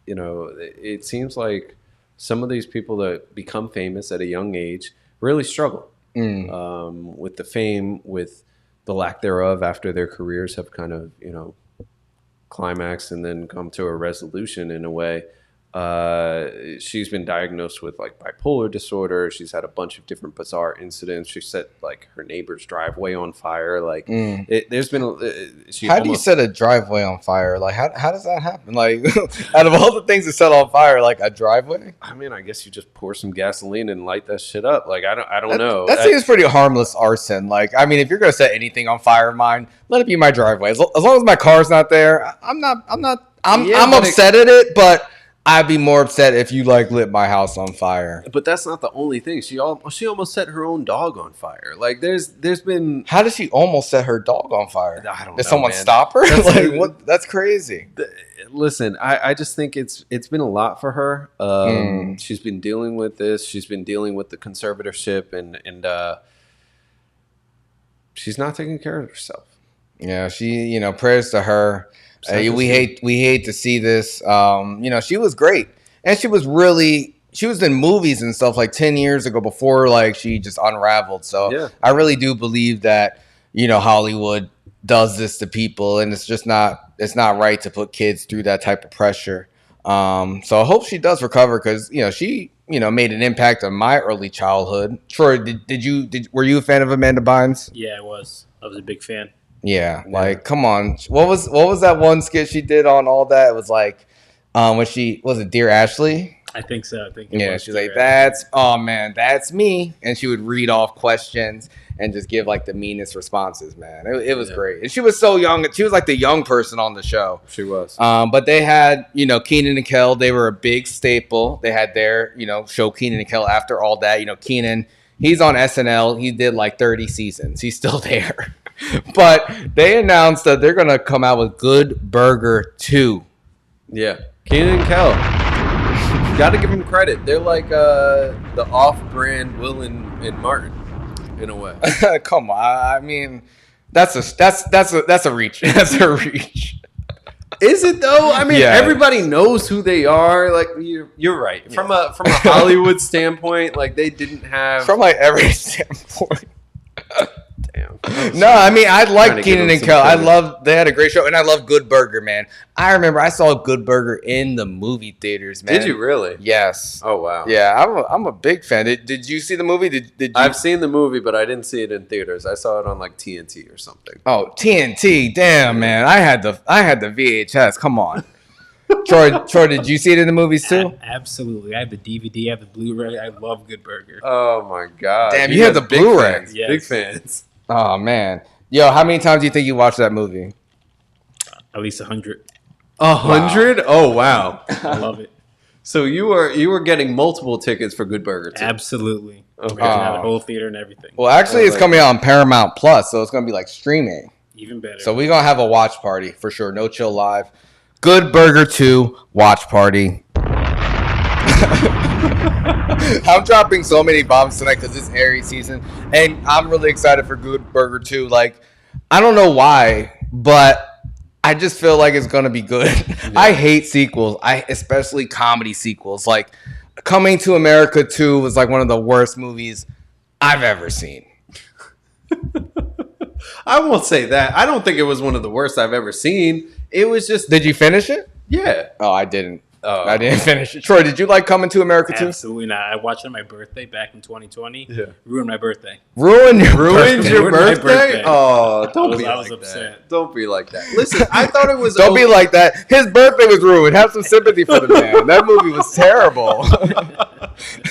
it seems like some of these people that become famous at a young age really struggle with the fame, with the lack thereof after their careers have kind of climaxed and then come to a resolution in a way. She's been diagnosed with bipolar disorder. She's had a bunch of different bizarre incidents. She set her neighbor's driveway on fire. There's been how do you set a driveway on fire? How does that happen? Out of all the things to set on fire, a driveway? I mean, I guess you just pour some gasoline and light that shit up. I don't know. That seems pretty harmless arson. I mean, if you're gonna set anything on fire of mine, let it be my driveway. As long as my car's not there, I'm upset at it, but I'd be more upset if you lit my house on fire. But that's not the only thing. She almost set her own dog on fire. There's been. How did she almost set her dog on fire? I don't know. Did someone man. stop her? What? That's crazy. Listen, I just think it's been a lot for her. She's been dealing with this. She's been dealing with the conservatorship, and she's not taking care of herself. Yeah, she. Prayers to her. We hate to see this. She was great, and she was in movies and stuff 10 years ago before she just unraveled. So yeah. I really do believe that Hollywood does this to people, and it's not right to put kids through that type of pressure. So I hope she does recover, because she made an impact on my early childhood. Troy, were you a fan of Amanda Bynes? Yeah, I was a big fan. Yeah, come on. What was that one skit she did on All That? It was when she was it Dear Ashley? I think so. She's like, that's me, and she would read off questions and just give the meanest responses. Man, it was great, and she was so young. She was the young person on the show. She was. But they had Kenan and Kel. They were a big staple. They had their show Kenan and Kel after All That. Kenan, he's on SNL. He did 30 seasons. He's still there. But they announced that they're going to come out with Good Burger 2. Yeah. Kenan and Kel. Got to give them credit. They're the off-brand Will and Martin in a way. Come on. I mean, that's a reach. That's a reach. Is it though? I mean, everybody knows who they are. You're right. Yeah. From a Hollywood standpoint, they didn't have from every standpoint. Damn. No, I mean, I like Kenan and Kel. They had a great show, and I love Good Burger, man. I remember I saw Good Burger in the movie theaters, man. Did you really? Yes. Oh wow. Yeah, I'm a big fan. Did you see the movie? Did you? I've seen the movie, but I didn't see it in theaters. I saw it on TNT or something. Oh, TNT! Damn, man, I had the VHS. Come on. Troy, did you see it in the movies too? Absolutely. I have the DVD, I have the Blu-ray. I love Good Burger. Oh my god. Damn, you have the Blu-ray. Yes. Big fans. Oh man. Yo, how many times do you think you watched that movie? At least 100. 100? Wow. Oh wow. I love it. So you were getting multiple tickets for Good Burger too? Absolutely. Okay. Had a whole theater and everything. Well, actually, it's coming out on Paramount Plus, so it's gonna be streaming. Even better. So we're gonna have a watch party for sure. No Chill Live. Good Burger 2 watch party. I'm dropping so many bombs tonight because it's Aries season, and I'm really excited for Good Burger 2. I don't know why, but I just feel like it's gonna be good. Yeah. I hate sequels. Especially comedy sequels. Like Coming to America 2 was like one of the worst movies I've ever seen. I won't say that. I don't think it was one of the worst I've ever seen. It was just. Did you finish it? Yeah. Oh, I didn't. I didn't finish it. Troy, did you like Coming to America too? Absolutely not. I watched it on my birthday back in 2020. Yeah. Ruined my birthday. Ruined your birthday? Oh, don't be like that. Don't be like that. Listen, I thought it was Don't be like that. His birthday was ruined. Have some sympathy for the man. That movie was terrible.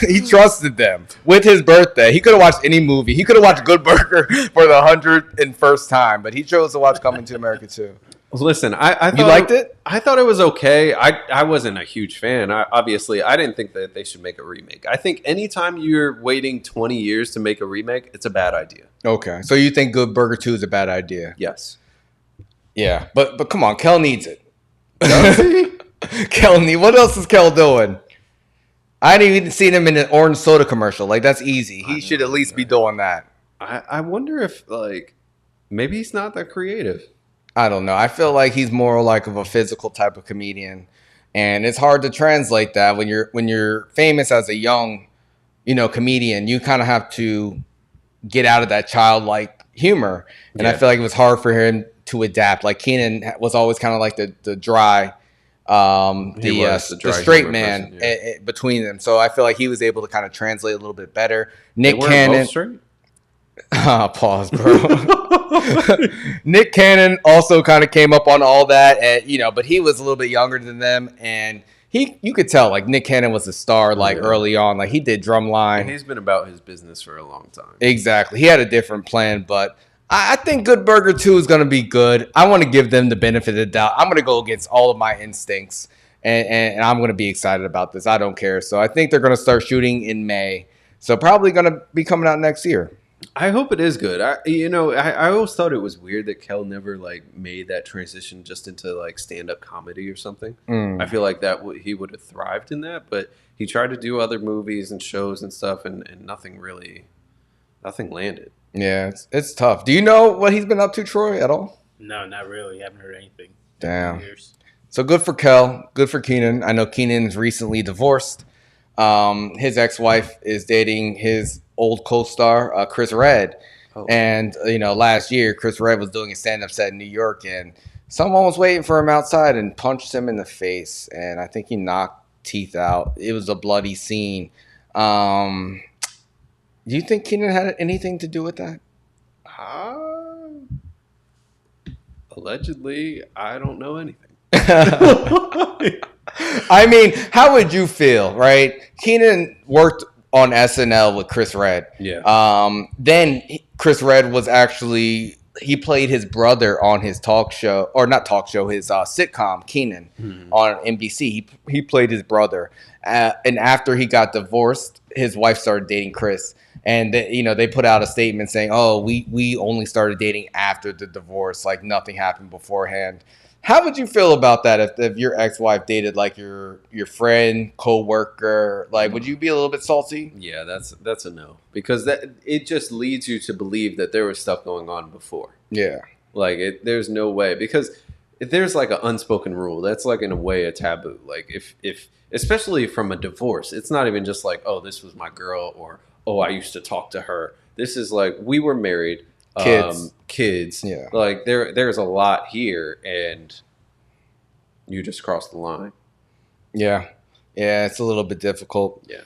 He trusted them with his birthday. He could have watched any movie. He could have watched Good Burger for the 101st time, but he chose to watch Coming to America 2. Listen, I thought you liked it? I thought it was okay. I wasn't a huge fan. Obviously, I didn't think that they should make a remake. I think anytime you're waiting 20 years to make a remake, it's a bad idea. Okay, so you think Good Burger 2 is a bad idea? Yes. Yeah, but come on, Kel needs it. Does he? Kel what else is Kel doing? I hadn't even seen him in an orange soda commercial. Like, that's easy. He should at least be doing that. I wonder if, like, maybe he's not that creative. I don't know. I feel like he's more like of a physical type of comedian, and it's hard to translate that when you're famous as a young, comedian. You kind of have to get out of that childlike humor, and I feel like it was hard for him to adapt. Like Keenan was always kind of like the dry, the straight man between them. So I feel like he was able to kind of translate a little bit better. Nick Cannon. Pause, bro. Nick Cannon also kind of came up on all that, and but he was a little bit younger than them, and you could tell like Nick Cannon was a star early on. Like he did Drumline. And he's been about his business for a long time. Exactly. He had a different plan, but I think Good Burger 2 is going to be good. I want to give them the benefit of the doubt. I'm going to go against all of my instincts, and I'm going to be excited about this. I don't care. So I think they're going to start shooting in May. So probably going to be coming out next year. I hope it is good. I always thought it was weird that Kel never made that transition just into stand-up comedy or something. I feel like he would have thrived in that, but he tried to do other movies and shows and stuff, and nothing landed. Yeah, it's tough. Do you know what he's been up to, Troy, at all? No, not really. I haven't heard anything. Damn. So good for Kel. Good for Keenan. I know Keenan's recently divorced. His ex-wife is dating his old co-star, Chris Redd. Oh. And, last year, Chris Redd was doing a stand-up set in New York, and someone was waiting for him outside and punched him in the face. And I think he knocked teeth out. It was a bloody scene. Do you think Keenan had anything to do with that? Allegedly, I don't know anything. I mean, how would you feel, right? Keenan worked on SNL with Chris Redd. Yeah. Then Chris Redd was he played his brother on his talk show, or not talk show, his sitcom, Keenan, on NBC. He played his brother. And after he got divorced, his wife started dating Chris. And, they put out a statement saying, oh, we only started dating after the divorce. Like, nothing happened beforehand. How would you feel about that if your ex-wife dated, your friend, co-worker? Would you be a little bit salty? Yeah, that's a no. Because it just leads you to believe that there was stuff going on before. Yeah. There's no way. Because if there's, an unspoken rule, that's, in a way, a taboo. If especially from a divorce, it's not even just oh, this was my girl, or, oh, I used to talk to her. This is we were married. Kids. Yeah. There's a lot here, and you just crossed the line. Yeah. Yeah, it's a little bit difficult. Yeah.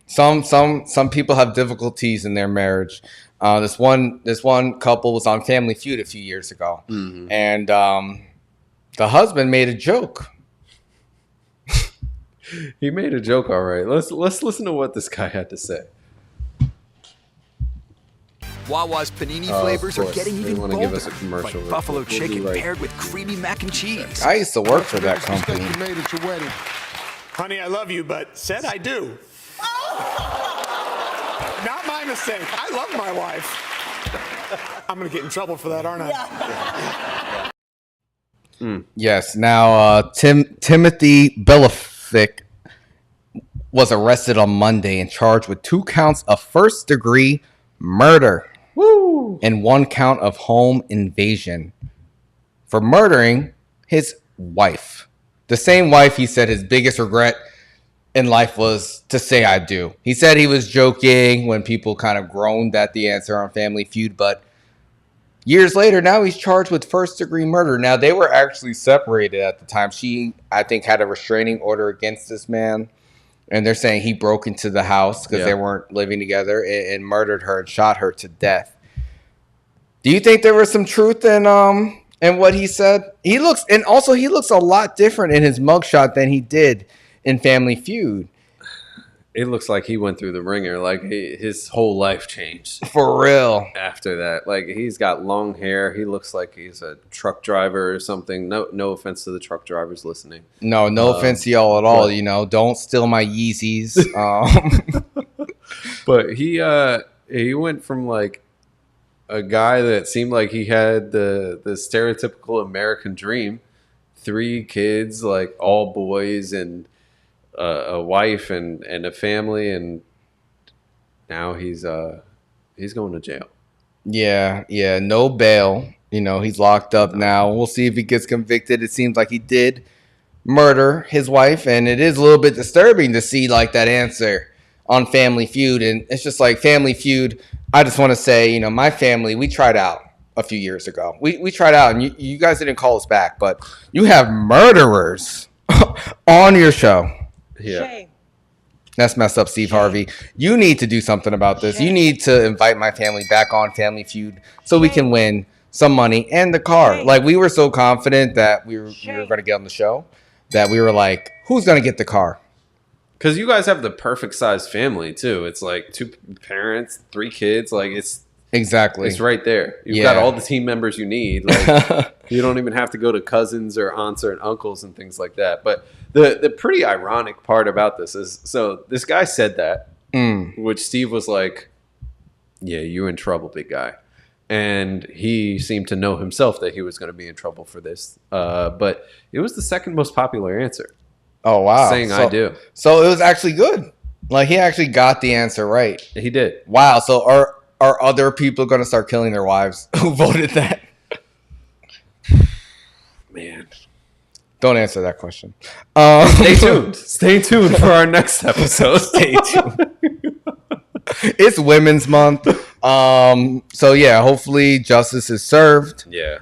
Some people have difficulties in their marriage. This one couple was on Family Feud a few years ago, and the husband made a joke. He made a joke, all right. Let's listen to what this guy had to say. Wawa's panini flavors are getting even bolder, give us a commercial like buffalo chicken paired with creamy mac and cheese. I used to work for that company. Honey, I love you, but said I do. Not my mistake. I love my wife. I'm going to get in trouble for that, aren't I? Yes. Now, Timothy Belichick was arrested on Monday and charged with 2 counts of first-degree murder. Woo! and 1 count of home invasion for murdering his wife. The same wife he said his biggest regret in life was to say I do. He said he was joking when people kind of groaned at the answer on Family Feud, but years later, now he's charged with first-degree murder. Now, they were actually separated at the time. She, I think, had a restraining order against this man, and they're saying he broke into the house because they weren't living together and murdered her and shot her to death. Do you think there was some truth in what he said? He looks a lot different in his mugshot than he did in Family Feud. It looks like he went through the ringer. Like his whole life changed. For real. After that. Like he's got long hair. He looks like he's a truck driver or something. No offense to the truck drivers listening. No offense to y'all at all. You know, don't steal my Yeezys. But he went from like a guy that seemed like he had the stereotypical American dream. 3 kids, like all boys, and a wife and a family, and now he's going to jail. Yeah, no bail. You know, he's locked up now. We'll see if he gets convicted. It seems like he did murder his wife, and it is a little bit disturbing to see like that answer on Family Feud. And it's just like Family Feud. I just want to say, you know, my family, we tried out a few years ago. We tried out, and you guys didn't call us back, but you have murderers on your show. Yeah. Shame. That's messed up, Steve Harvey. You need to do something about this. You need to invite my family back on Family Feud so we can win some money and the car. Like, we were so confident that we were going to get on the show that we were like, who's going to get the car? Because you guys have the perfect size family, too. It's like 2 parents, 3 kids. Like, it's right there. You've got all the team members you need. Like, you don't even have to go to cousins or aunts or uncles and things like that. But the pretty ironic part about this is, so this guy said that, which Steve was like, yeah, you're in trouble, big guy. And he seemed to know himself that he was going to be in trouble for this. But it was the second most popular answer. Oh, wow. Saying I do. So it was actually good. Like, he actually got the answer right. He did. Wow. So are other people going to start killing their wives who voted that? Man. Don't answer that question. Stay tuned. Stay tuned for our next episode. Stay tuned. It's Women's Month. So, yeah, hopefully justice is served. Yeah.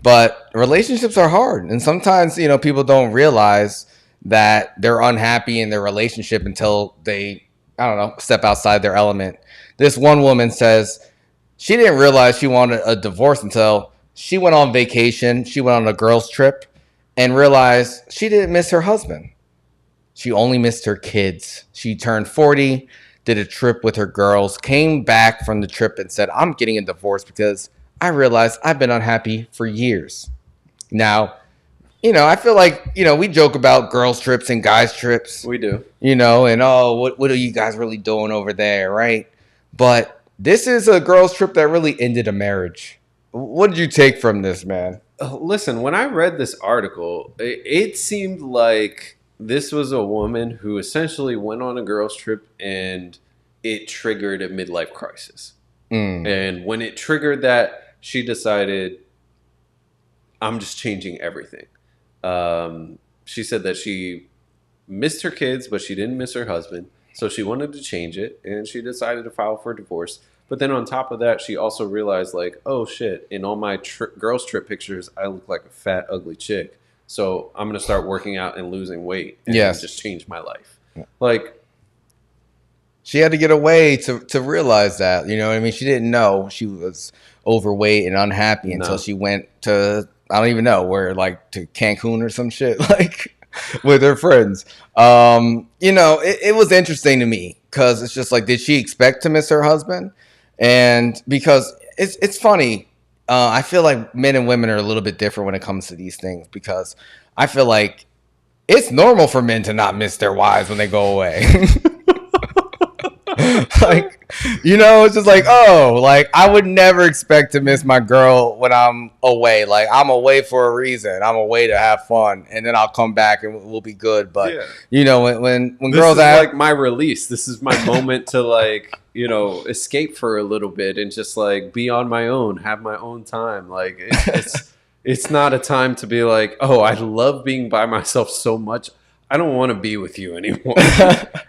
But relationships are hard. And sometimes, you know, people don't realize that they're unhappy in their relationship until they, I don't know, step outside their element. This one woman says she didn't realize she wanted a divorce until she went on vacation. She went on a girls' trip and realized she didn't miss her husband. She only missed her kids. She turned 40, did a trip with her girls, came back from the trip and said, I'm getting a divorce because I realized I've been unhappy for years. Now, you know, I feel like, you know, we joke about girls' trips and guys' trips. We do. You know, and what are you guys really doing over there, right? But this is a girls' trip that really ended a marriage. What did you take from this, man? Listen, when I read this article, it seemed like this was a woman who essentially went on a girls' trip and it triggered a midlife crisis. And when it triggered that, she decided, I'm just changing everything. She said that she missed her kids, but she didn't miss her husband. So she wanted to change it, and she decided to file for divorce. But then on top of that, she also realized, like, oh, shit, in all my girls' trip pictures, I look like a fat, ugly chick. So I'm going to start working out and losing weight and just change my life. Like, she had to get away to realize that. You know what I mean? She didn't know she was overweight and unhappy until she went to, I don't even know, where, like, to Cancun or some shit, like, with her friends. You know, it was interesting to me because it's just like, did she expect to miss her husband? And because it's funny, I feel like men and women are a little bit different when it comes to these things, because I feel like it's normal for men to not miss their wives when they go away. Like, you know, it's just like, oh, like I would never expect to miss my girl when I'm away. Like I'm away for a reason. I'm away to have fun, and then I'll come back and we'll be good. But you know, when this girls is ask, like my release. This is my moment to like, you know, escape for a little bit and just like be on my own, have my own time. Like it's not a time to be like, oh, I love being by myself so much. I don't want to be with you anymore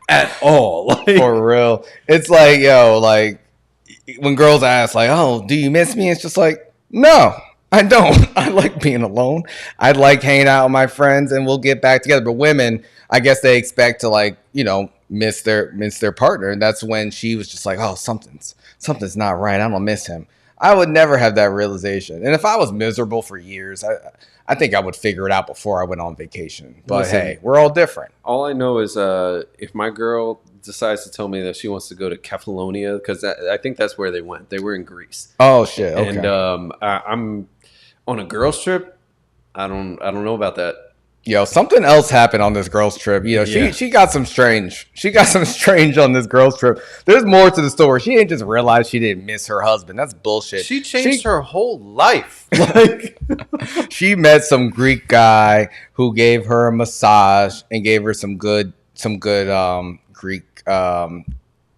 at all. Like, for real, it's like, yo, like when girls ask, like, oh, do you miss me? It's just like, no, I don't. I like being alone. I like hanging out with my friends, and we'll get back together. But women, I guess they expect to, like, you know, miss their partner, and that's when she was just like, oh, something's not right. I'm gonna miss him. I would never have that realization. And if I was miserable for years, I think I would figure it out before I went on vacation. But listen, hey, we're all different. All I know is if my girl decides to tell me that she wants to go to Kefalonia, because I think that's where they went. They were in Greece. Oh shit! Okay. And I'm on a girls trip. I don't know about that. Yo, something else happened on this girls trip. You know, she got some strange. She got some strange on this girls trip. There's more to the story. She didn't just realize she didn't miss her husband. That's bullshit. She changed her whole life. Like she met some Greek guy who gave her a massage and gave her some good Greek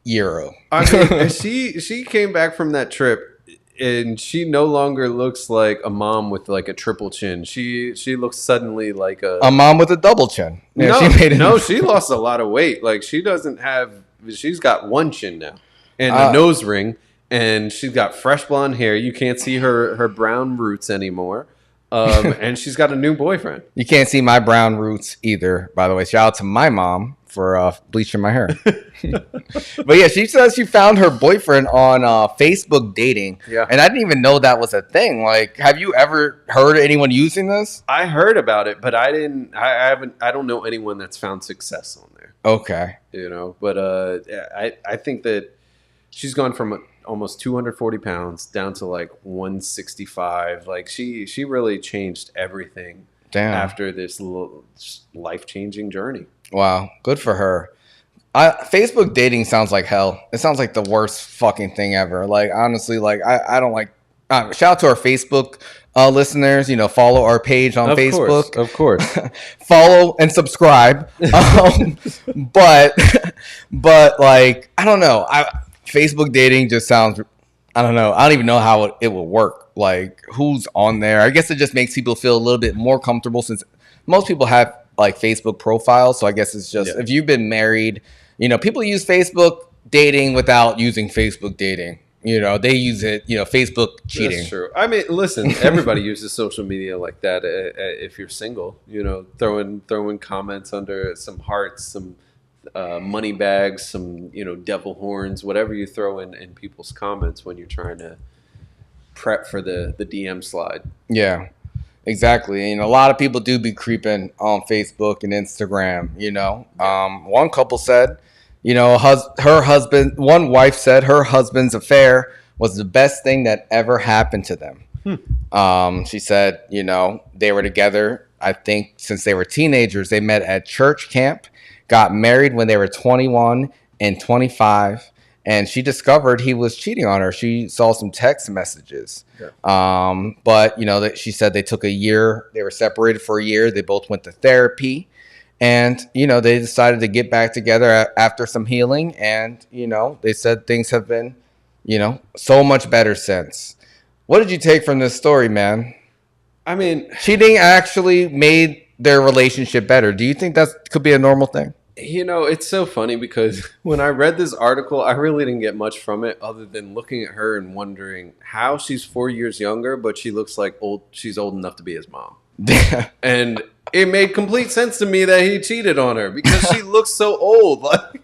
euro. I mean, she came back from that trip. And she no longer looks like a mom with like a triple chin. She looks suddenly like a mom with a double chin. Yeah, she lost a lot of weight. Like she's got one chin now and a nose ring, and she's got fresh blonde hair. You can't see her brown roots anymore. And she's got a new boyfriend. You can't see my brown roots either, by the way. Shout out to my mom for bleaching my hair. But yeah, she says she found her boyfriend on Facebook dating. Yeah. And I didn't even know that was a thing. Like, have you ever heard of anyone using this? I heard about it, but I don't know anyone that's found success on there. Okay. You know, but I think that she's gone from almost 240 pounds down to like 165. Like she really changed everything. Damn. After this life-changing journey. Wow, good for her. Facebook dating sounds like hell. It sounds like the worst fucking thing ever. Like, honestly, like I don't like. Shout out to our Facebook listeners. You know, follow our page on Facebook. Of course. Follow and subscribe. But like, I don't know. Facebook dating just sounds. I don't know. I don't even know how it would work. Like, who's on there? I guess it just makes people feel a little bit more comfortable since most people have like Facebook profiles. So I guess it's just if you've been married, you know, people use Facebook dating without using Facebook dating. You know, they use it, you know, Facebook cheating. That's true. I mean, listen, everybody uses social media like that if you're single. You know, throwing comments under some hearts, some money bags, some, you know, devil horns, whatever you throw in people's comments when you're trying to prep for the DM slide. Yeah, exactly. And a lot of people do be creeping on Facebook and Instagram, you know. One couple said, you know, one wife said her husband's affair was the best thing that ever happened to them. She said, you know, they were together, I think, since they were teenagers. They met at church camp, got married when they were 21 and 25. And she discovered he was cheating on her. She saw some text messages. Yeah. But, you know, she said they took a year. They were separated for a year. They both went to therapy. And, you know, they decided to get back together after some healing. And, you know, they said things have been, you know, so much better since. What did you take from this story, man? I mean, cheating actually made their relationship better. Do you think that could be a normal thing? You know, it's so funny because when I read this article, I really didn't get much from it other than looking at her and wondering how she's 4 years younger, but she looks like she's old enough to be his mom. And it made complete sense to me that he cheated on her because she looks so old. Like,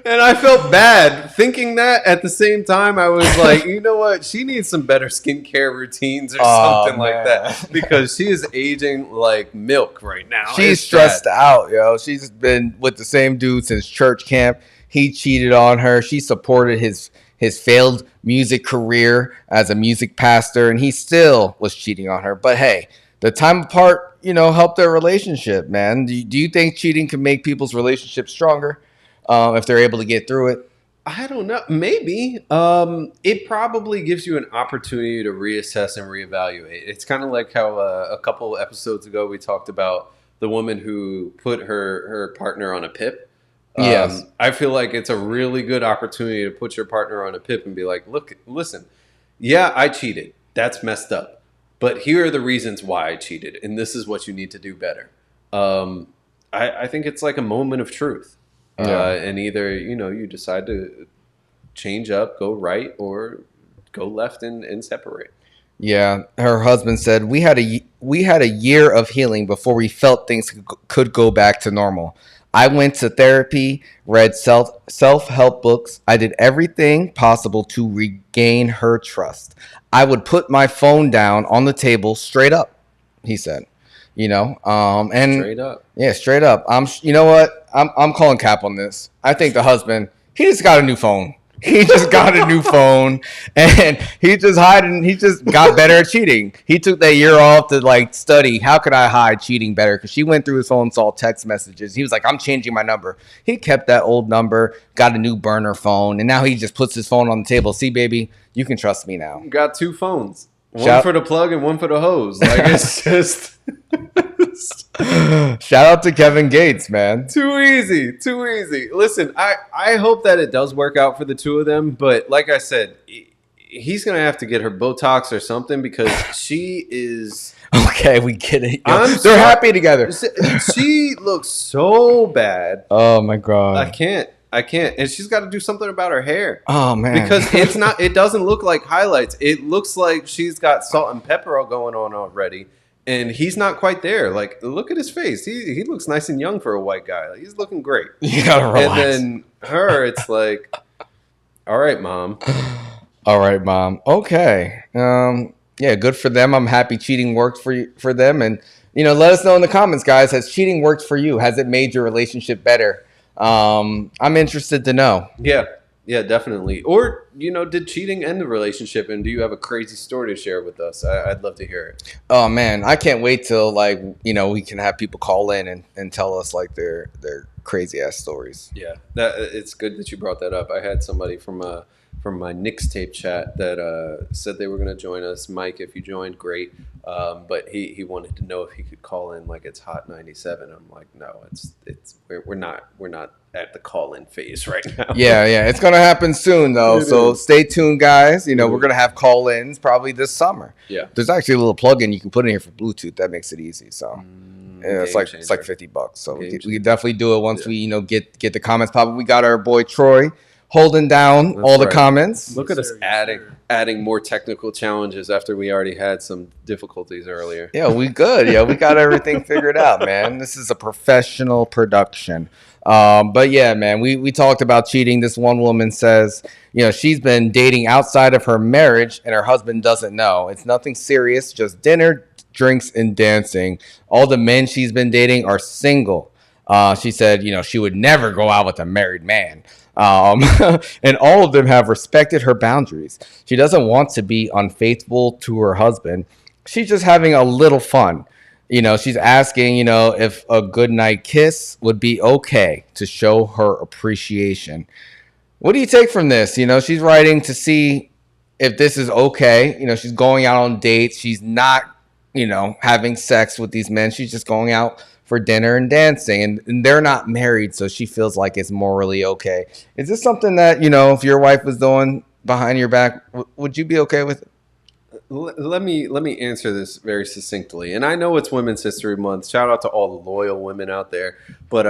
and I felt bad thinking that. At the same time, I was like, you know what? She needs some better skincare routines or something like that because she is aging like milk right now. She's stressed out, yo. She's been with the same dude since church camp. He cheated on her. She supported his failed music career as a music pastor, and he still was cheating on her. But hey, the time apart, you know, helped their relationship, man. Do you think cheating can make people's relationships stronger? if they're able to get through it? I don't know. Maybe. It probably gives you an opportunity to reassess and reevaluate. It's kind of like how a couple episodes ago we talked about the woman who put her partner on a PIP. Yes. I feel like it's a really good opportunity to put your partner on a PIP and be like, look, listen, yeah, I cheated. That's messed up. But here are the reasons why I cheated, and this is what you need to do better. I think it's like a moment of truth. And either, you decide to change up, go right, or go left and separate. Yeah, her husband said, we had a year of healing before we felt things could go back to normal. I went to therapy, read self-help books. I did everything possible to regain her trust. I would put my phone down on the table straight up, he said. And Straight up. Yeah, straight up. You know what? I'm calling cap on this. I think the husband, he just got a new phone. He just got a new phone, and he just got better at cheating. He took that year off to study how could I hide cheating better, because she went through his phone, saw text messages. He was like, I'm changing my number. He kept that old number, got a new burner phone, and now he just puts his phone on the table. See, baby, you can trust me now. Got two phones. One for the plug and one for the hose. It's just... Shout out to Kevin Gates, man. Too easy. Listen, I hope that it does work out for the two of them, but like I said, he's gonna have to get her Botox or something, because she is okay. We get it. They're happy together. She looks so bad. Oh my god, I can't, and she's got to do something about her hair. Oh man, because it doesn't look like highlights. It looks like she's got salt and pepper going on already. And he's not quite there. Look at his face. He looks nice and young for a white guy. He's looking great. You gotta relax. And then her, it's like, all right, mom. All right, mom. Okay. Yeah, good for them. I'm happy cheating worked for them. And let us know in the comments, guys. Has cheating worked for you? Has it made your relationship better? I'm interested to know. Yeah, definitely. Or, did cheating end the relationship, and do you have a crazy story to share with us? I'd love to hear it. Oh, man. I can't wait till, we can have people call in and tell us, their crazy-ass stories. Yeah, it's good that you brought that up. I had somebody from my Knicks tape chat that said they were going to join us. Mike, if you joined, great. But he wanted to know if he could call in it's Hot 97. I'm like, no, we're not at the call-in phase right now. Yeah, it's gonna happen soon though. So stay tuned, guys. We're gonna have call-ins probably this summer. Yeah, there's actually a little plug-in you can put in here for Bluetooth that makes it easy. So it's like $50. So we can definitely do it once we get the comments popping. We got our boy Troy holding down the comments. Look at us adding more technical challenges after we already had some difficulties earlier. Yeah, we good. Yeah, we got everything figured out, man. This is a professional production. But yeah, man, we talked about cheating. This one woman says, she's been dating outside of her marriage and her husband doesn't know. It's nothing serious, just dinner, drinks, and dancing. All the men she's been dating are single. She said, she would never go out with a married man. And all of them have respected her boundaries. She doesn't want to be unfaithful to her husband. She's just having a little fun. She's asking, if a good night kiss would be okay to show her appreciation. What do you take from this? She's writing to see if this is okay. She's going out on dates. She's not, having sex with these men. She's just going out for dinner and dancing. And they're not married, so she feels like it's morally okay. Is this something that, if your wife was doing behind your back, would you be okay with it? Let me answer this very succinctly. And I know it's Women's History Month. Shout out to all the loyal women out there. But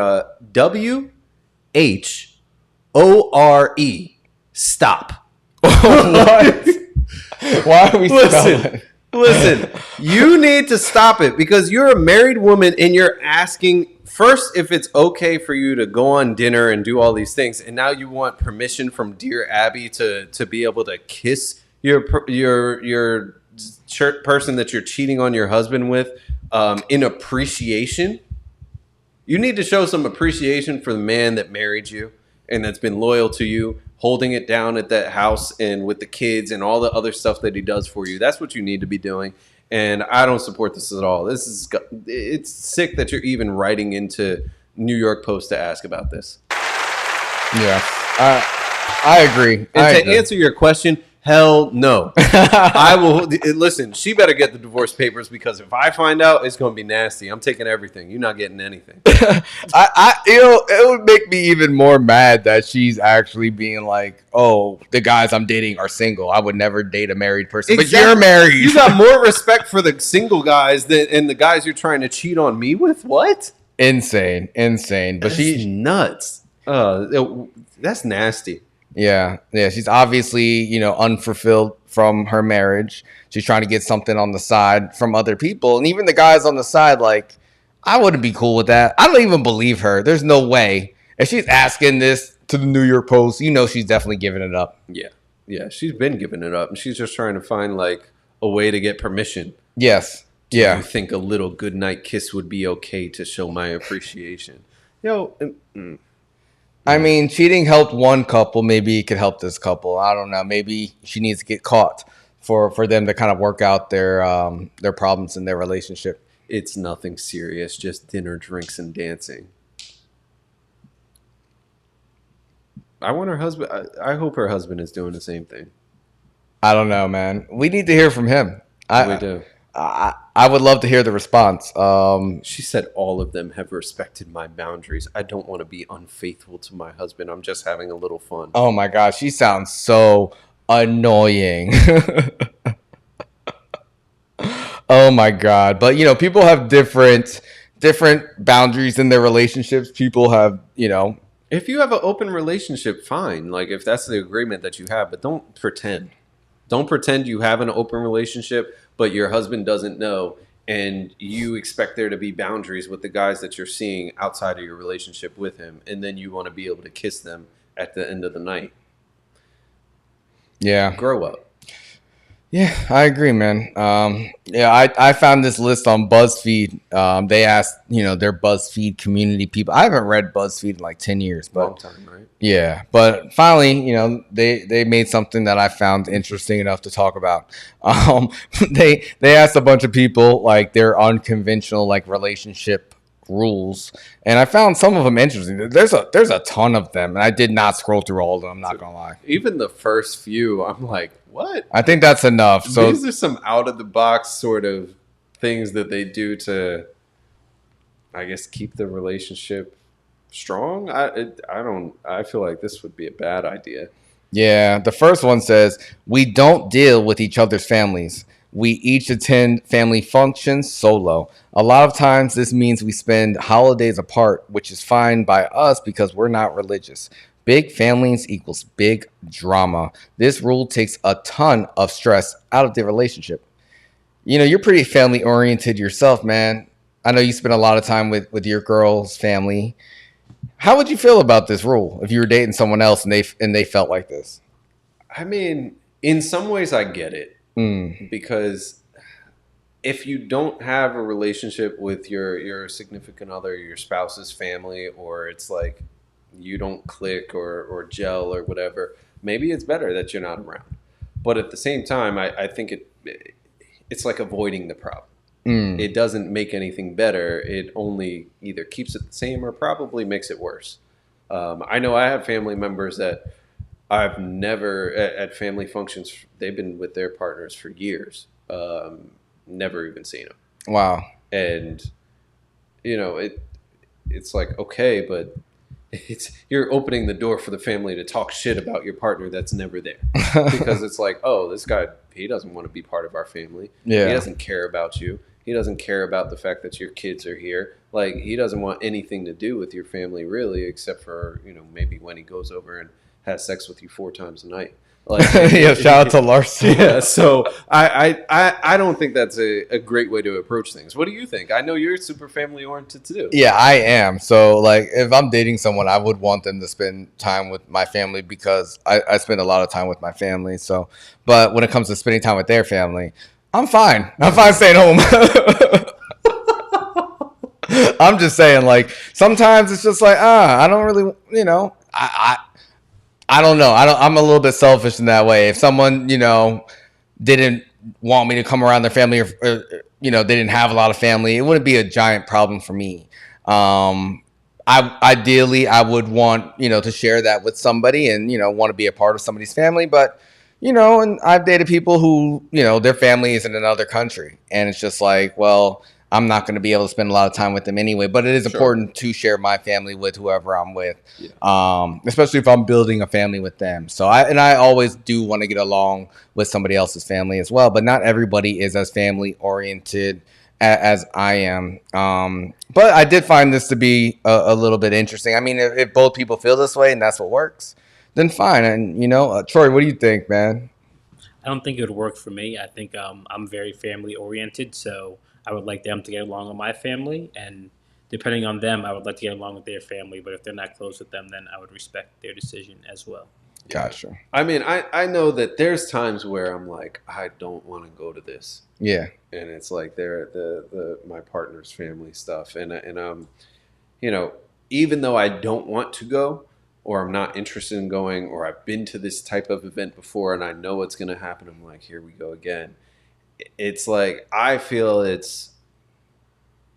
WHORE, stop. What? Why are we spelling? Listen, you need to stop it, because you're a married woman and you're asking first if it's okay for you to go on dinner and do all these things, and now you want permission from Dear Abby to be able to kiss your person that you're cheating on your husband with in appreciation. You need to show some appreciation for the man that married you and that's been loyal to you, holding it down at that house and with the kids and all the other stuff that he does for you. That's what you need to be doing. And I don't support this at all. It's sick that you're even writing into New York Post to ask about this. Yeah, I agree. And to answer your question, hell no. I will listen. She better get the divorce papers because if I find out, it's going to be nasty. I'm taking everything. You're not getting anything. It would make me even more mad that she's actually being like, "Oh, the guys I'm dating are single. I would never date a married person." Exactly. But you're married. You got more respect for the single guys and the guys you're trying to cheat on me with. What? Insane. But she's nuts. That's nasty. Yeah. She's obviously, unfulfilled from her marriage. She's trying to get something on the side from other people. And even the guys on the side, like, I wouldn't be cool with that. I don't even believe her. There's no way. If she's asking this to the New York Post, she's definitely giving it up. Yeah, she's been giving it up. And she's just trying to find, like, a way to get permission. Yes. Do you think a little goodnight kiss would be okay to show my appreciation? I mean, cheating helped one couple. Maybe it could help this couple. I don't know. Maybe she needs to get caught for them to kind of work out their problems in their relationship. It's nothing serious, just dinner, drinks, and dancing. I want her husband. I hope her husband is doing the same thing. I don't know, man. We need to hear from him. We do. I would love to hear the response. She said all of them have respected my boundaries. I don't want to be unfaithful to my husband. I'm just having a little fun. Oh my gosh, she sounds so annoying. Oh my God. But people have different boundaries in their relationships. People have, If you have an open relationship, fine. Like if that's the agreement that you have, but don't pretend. Don't pretend you have an open relationship, but your husband doesn't know, and you expect there to be boundaries with the guys that you're seeing outside of your relationship with him, and then you want to be able to kiss them at the end of the night. Yeah. Grow up. Yeah, I agree, man. I found this list on BuzzFeed. They asked, their BuzzFeed community people. I haven't read BuzzFeed in like 10 years. But, long time, right? Yeah, but finally, they made something that I found interesting enough to talk about. They asked a bunch of people like their unconventional like relationship rules, and I found some of them interesting. There's a ton of them, and I did not scroll through all of them. I'm not gonna lie. Even the first few, I'm like, what? I think that's enough. So these are some out of the box sort of things that they do to, I guess, keep the relationship strong. I feel like this would be a bad idea. Yeah, the first one says we don't deal with each other's families. We each attend family functions solo. A lot of times this means we spend holidays apart, which is fine by us because we're not religious. Big families equals big drama. This rule takes a ton of stress out of the relationship. You're pretty family oriented yourself, man. I know you spend a lot of time with your girl's family. How would you feel about this rule if you were dating someone else and they felt like this? I mean, in some ways I get it. Because if you don't have a relationship with your significant other, your spouse's family, or it's like you don't click or gel or whatever, maybe it's better that you're not around. But at the same time, I think it's like avoiding the problem. It doesn't make anything better. It only either keeps it the same or probably makes it worse. I know I have family members that I've never, at family functions, they've been with their partners for years. Never even seen them. Wow. And, it's like, okay, but you're opening the door for the family to talk shit about your partner that's never there. Because it's like, oh, this guy, he doesn't want to be part of our family. Yeah. He doesn't care about you. He doesn't care about the fact that your kids are here. Like, he doesn't want anything to do with your family, really, except for, maybe when he goes over and has sex with you 4 times a night. Like, yeah, shout out to Larsa. Yeah, so I don't think that's a great way to approach things. What do you think? I know you're super family oriented too. Yeah, I am. So like if I'm dating someone, I would want them to spend time with my family because I spend a lot of time with my family. So, but when it comes to spending time with their family, I'm fine. I'm fine staying home. I'm just saying, like, sometimes it's just like, I don't really, I don't know. I'm a little bit selfish in that way. If someone, didn't want me to come around their family or they didn't have a lot of family, it wouldn't be a giant problem for me. I ideally I would want, to share that with somebody and, want to be a part of somebody's family. But, and I've dated people who, their family is in another country. And it's just like, well, I'm not going to be able to spend a lot of time with them anyway. But it is important to share my family with whoever I'm with, especially if I'm building a family with them. So I always do want to get along with somebody else's family as well. But not everybody is as family oriented as I am. But I did find this to be a little bit interesting. I mean, if both people feel this way and that's what works, then fine. And, Troy, what do you think, man? I don't think it would work for me. I think I'm very family oriented, so I would like them to get along with my family, and depending on them, I would like to get along with their family. But if they're not close with them, then I would respect their decision as well. Gotcha. I mean, I know that there's times where I'm like, I don't want to go to this. Yeah. And it's like they're my partner's family stuff, and even though I don't want to go, or I'm not interested in going, or I've been to this type of event before and I know what's going to happen, I'm like, here we go again. It's like, I feel it's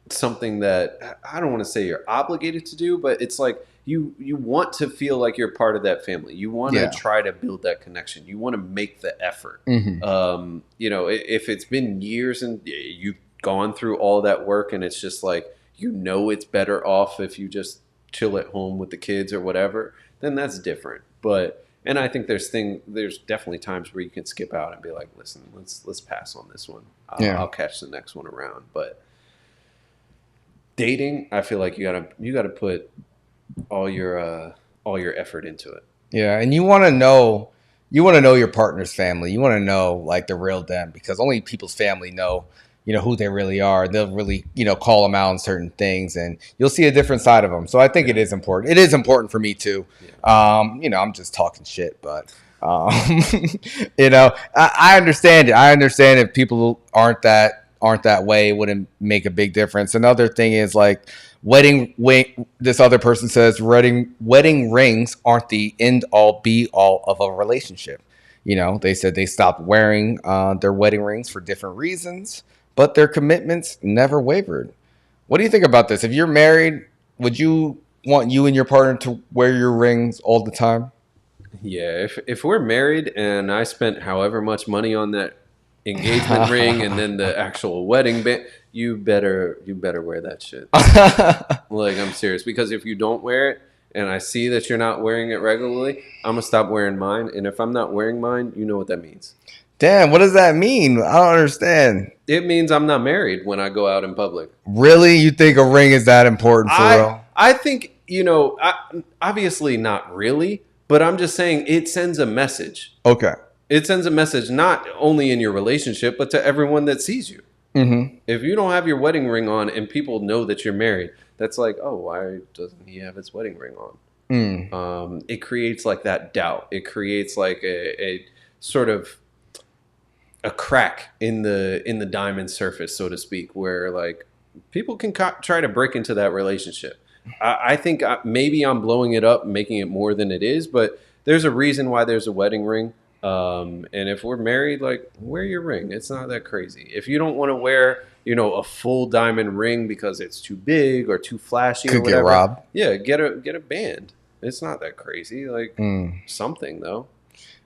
something that I don't want to say you're obligated to do, but it's like you want to feel like you're part of that family. You want to try to build that connection. You want to make the effort. Mm-hmm. If it's been years and you've gone through all that work and it's just like, it's better off if you just chill at home with the kids or whatever, then that's different. And I think there's definitely times where you can skip out and be like, listen, let's pass on this one. I'll catch the next one around. But dating, I feel like you gotta put all your effort into it. Yeah, and you want to know your partner's family. You want to know like the real them, because only people's family know who they really are. They'll really, call them out on certain things, and you'll see a different side of them. So I think it is important. It is important for me too. Yeah. I'm just talking shit, but I understand it. I understand if people aren't that way, it wouldn't make a big difference. Another thing is like this other person says wedding rings aren't the end all be all of a relationship. They said they stopped wearing their wedding rings for different reasons, but their commitments never wavered. What do you think about this? If you're married, would you want you and your partner to wear your rings all the time? Yeah, if we're married and I spent however much money on that engagement ring and then the actual wedding band, you better wear that shit. Like, I'm serious, because if you don't wear it and I see that you're not wearing it regularly, I'm gonna stop wearing mine. And if I'm not wearing mine, you know what that means. Damn, what does that mean? I don't understand. It means I'm not married when I go out in public. Really? You think a ring is that important for real? I think, obviously not really, but I'm just saying it sends a message. Okay. It sends a message not only in your relationship, but to everyone that sees you. Mm-hmm. If you don't have your wedding ring on and people know that you're married, that's like, oh, why doesn't he have his wedding ring on? It creates like that doubt. It creates like a sort of a crack in the diamond surface, so to speak, where like people can try to break into that relationship. I think maybe I'm blowing it up, making it more than it is, but there's a reason why there's a wedding ring. And if we're married, like, wear your ring. It's not that crazy. If you don't want to wear, a full diamond ring because it's too big or too flashy or whatever, get robbed. Yeah, get a band. It's not that crazy. Like something though.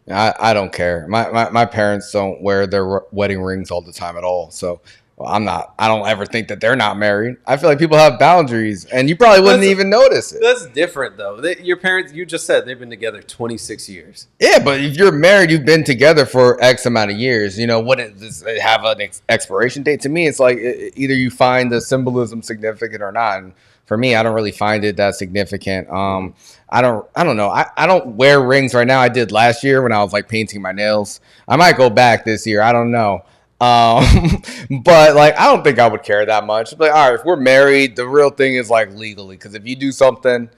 I don't care. My parents don't wear their wedding rings all the time at all. So I don't ever think that they're not married. I feel like people have boundaries, and you probably wouldn't even notice it. That's different, though. Your parents, you just said they've been together 26 years. Yeah, but if you're married, you've been together for X amount of years. Does it have an expiration date? To me, it's like either you find the symbolism significant or not. And for me, I don't really find it that significant. I don't know. I don't wear rings right now. I did last year when I was like painting my nails. I might go back this year. I don't know. But like, I don't think I would care that much. But all right, if we're married, the real thing is like legally, because if you do something,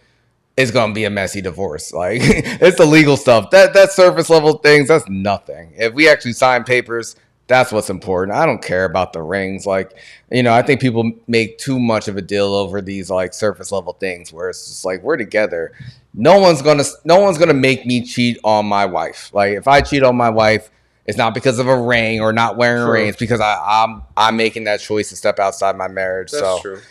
it's gonna be a messy divorce. Like, it's the legal stuff. That surface level things, that's nothing. If we actually sign papers, that's what's important. I don't care about the rings. Like, I think people make too much of a deal over these like surface level things where it's just like, we're together. No one's gonna make me cheat on my wife. Like, if I cheat on my wife, it's not because of a ring or not wearing a ring. It's because I'm making that choice to step outside my marriage. That's true.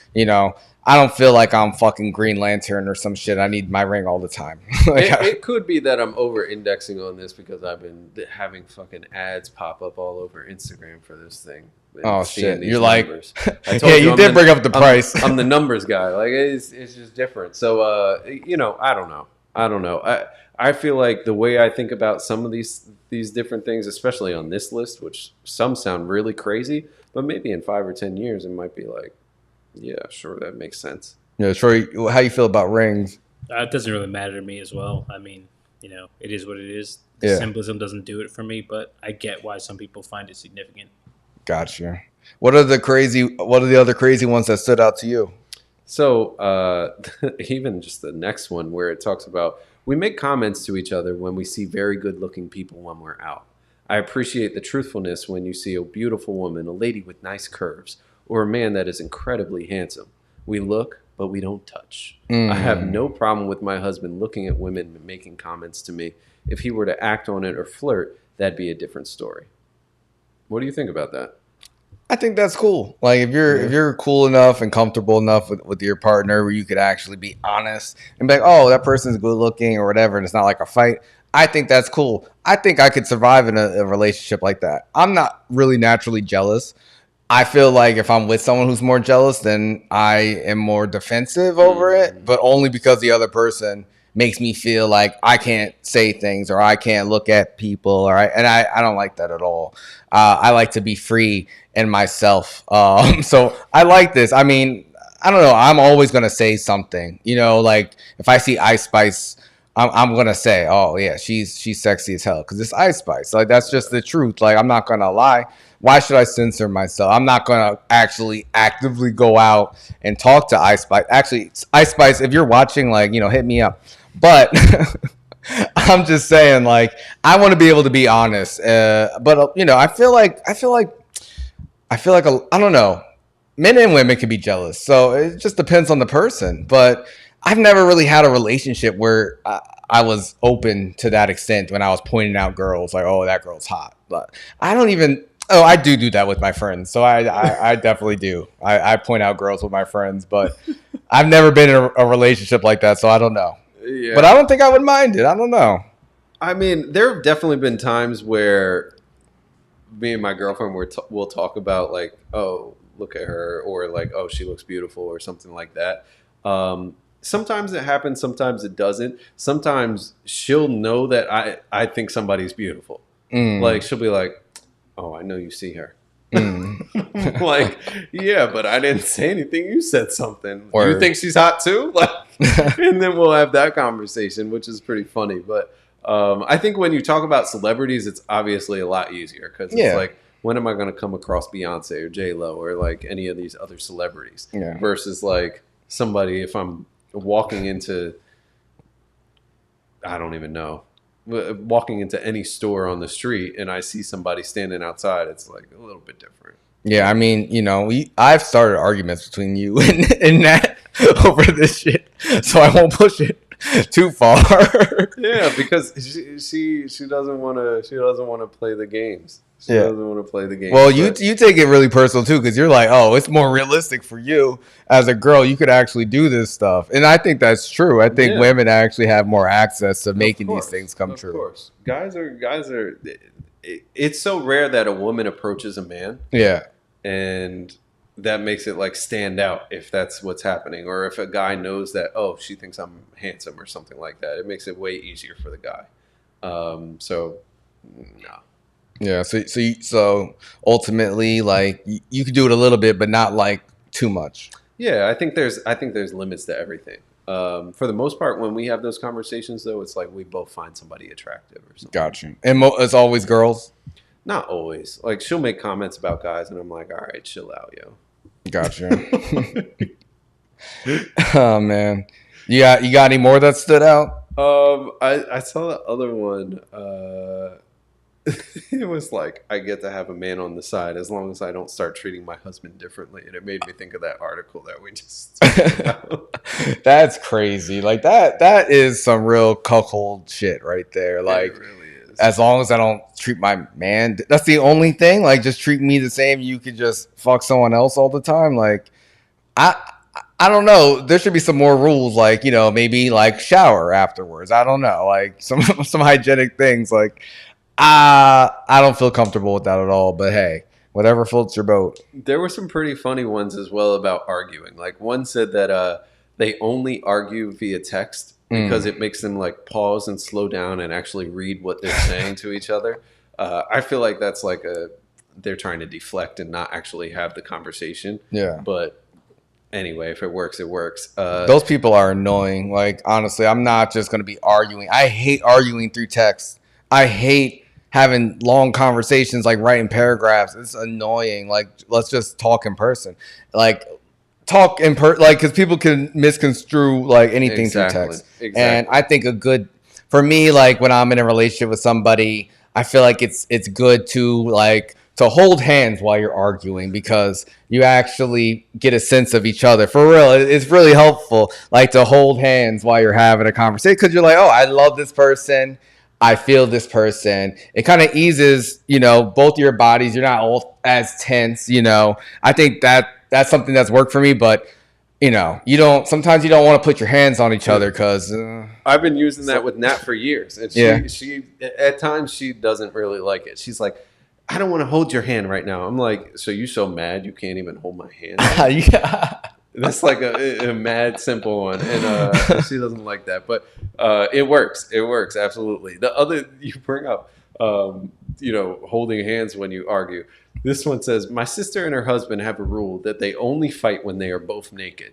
I don't feel like I'm fucking Green Lantern or some shit. I need my ring all the time. It could be that I'm over-indexing on this because I've been having fucking ads pop up all over Instagram for this thing. Oh shit! You're numbers. Like, yeah, you did bring up the price. I'm the numbers guy. Like it's just different. So I don't know. I feel like the way I think about some of these different things, especially on this list, which some sound really crazy, but maybe in 5 or 10 years it might be like, yeah, sure, that makes sense. Yeah, sure. How you feel about rings? It doesn't really matter to me as well. I mean, it is what it is. The symbolism doesn't do it for me, but I get why some people find it significant. Gotcha. What are the other crazy ones that stood out to you? So even just the next one where it talks about we make comments to each other when we see very good looking people when we're out. I appreciate the truthfulness when you see a beautiful woman, a lady with nice curves, or a man that is incredibly handsome. We look, but we don't touch. I have no problem with my husband looking at women and making comments to me. If he were to act on it or flirt, that'd be a different story. What do you think about that? I think that's cool. Like if you're cool enough and comfortable enough with your partner where you could actually be honest and be like, oh, that person's good looking or whatever, and it's not like a fight. I think that's cool. I think I could survive in a relationship like that. I'm not really naturally jealous. I feel like if I'm with someone who's more jealous, then I am more defensive over it, but only because the other person makes me feel like I can't say things or I can't look at people, and I don't like that at all. I like to be free in myself. So I like this. I mean, I don't know. I'm always going to say something, like if I see Ice Spice, I'm going to say, oh yeah, she's sexy as hell because it's Ice Spice. Like that's just the truth. Like I'm not going to lie. Why should I censor myself? I'm not going to actually actively go out and talk to Ice Spice. Actually, Ice Spice, if you're watching, like, hit me up. But I'm just saying, like, I want to be able to be honest. But I feel like I don't know. Men and women can be jealous, so it just depends on the person. But I've never really had a relationship where I was open to that extent when I was pointing out girls, like, oh, that girl's hot. But I don't even. Oh, I do that with my friends, so I definitely do. I point out girls with my friends, but I've never been in a relationship like that, so I don't know. Yeah. But I don't think I would mind it. I don't know. I mean, there have definitely been times where me and my girlfriend we'll talk about like, oh, look at her, or like, oh, she looks beautiful, or something like that. Sometimes it happens, sometimes it doesn't. Sometimes she'll know that I think somebody's beautiful. Like she'll be like, oh, I know you see her. Like, yeah, but I didn't say anything. You said something. Or you think she's hot too? Like, and then we'll have that conversation, which is pretty funny. But I think when you talk about celebrities, it's obviously a lot easier because it's like, when am I going to come across Beyonce or J-Lo or like any of these other celebrities versus like somebody if I'm walking into, I don't even know, walking into any store on the street and I see somebody standing outside, it's like a little bit different. Yeah, I mean, I've started arguments between you and Nat over this shit, so I won't push it too far. Yeah, because she doesn't want to play the games. She doesn't want to play the game. Well, you take it really personal too, because you're like, oh, it's more realistic for you as a girl. You could actually do this stuff, and I think that's true. I think women actually have more access to making these things come true. Of course, guys are. It's so rare that a woman approaches a man. Yeah, and that makes it like stand out if that's what's happening, or if a guy knows that, oh, she thinks I'm handsome or something like that. It makes it way easier for the guy. So no. Yeah, so ultimately, like you could do it a little bit, but not like too much. Yeah, I think there's limits to everything. For the most part, when we have those conversations, though, it's like we both find somebody attractive or something. Gotcha. And it's always girls? Not always. Like she'll make comments about guys, and I'm like, all right, chill out, yo. Gotcha. Oh man, you got any more that stood out? I saw the other one. It was like, I get to have a man on the side as long as I don't start treating my husband differently. And it made me think of that article that we just talked about. That's crazy. Like that is some real cuckold shit right there. Like, it really is. As long as I don't treat my man, that's the only thing. Like, just treat me the same. You could just fuck someone else all the time. Like, I don't know. There should be some more rules, like, maybe like shower afterwards. I don't know, like some hygienic things. Like, I don't feel comfortable with that at all. But hey, whatever floats your boat. There were some pretty funny ones as well about arguing. Like one said that they only argue via text because it makes them like pause and slow down and actually read what they're saying to each other. I feel like that's like they're trying to deflect and not actually have the conversation. Yeah. But anyway, if it works, it works. Those people are annoying. Like, honestly, I'm not just going to be arguing. I hate arguing through text. I hate having long conversations, like writing paragraphs. It's annoying. Like, let's just talk in person. Like, because people can misconstrue like anything through text. Exactly. And I think for me, like when I'm in a relationship with somebody, I feel like it's good to hold hands while you're arguing, because you actually get a sense of each other. For real, it's really helpful, like to hold hands while you're having a conversation, because you're like, oh, I love this person. I feel this person. It kind of eases, both your bodies. You're not all as tense, I think that's something that's worked for me, but sometimes you don't want to put your hands on each other because I've been using that with Nat for years. And she at times she doesn't really like it. She's like, I don't want to hold your hand right now. I'm like, so you so mad you can't even hold my hand? Yeah. That's like a mad simple one. And she doesn't like that. But it works. It works, absolutely. The other you bring up, holding hands when you argue. This one says, my sister and her husband have a rule that they only fight when they are both naked.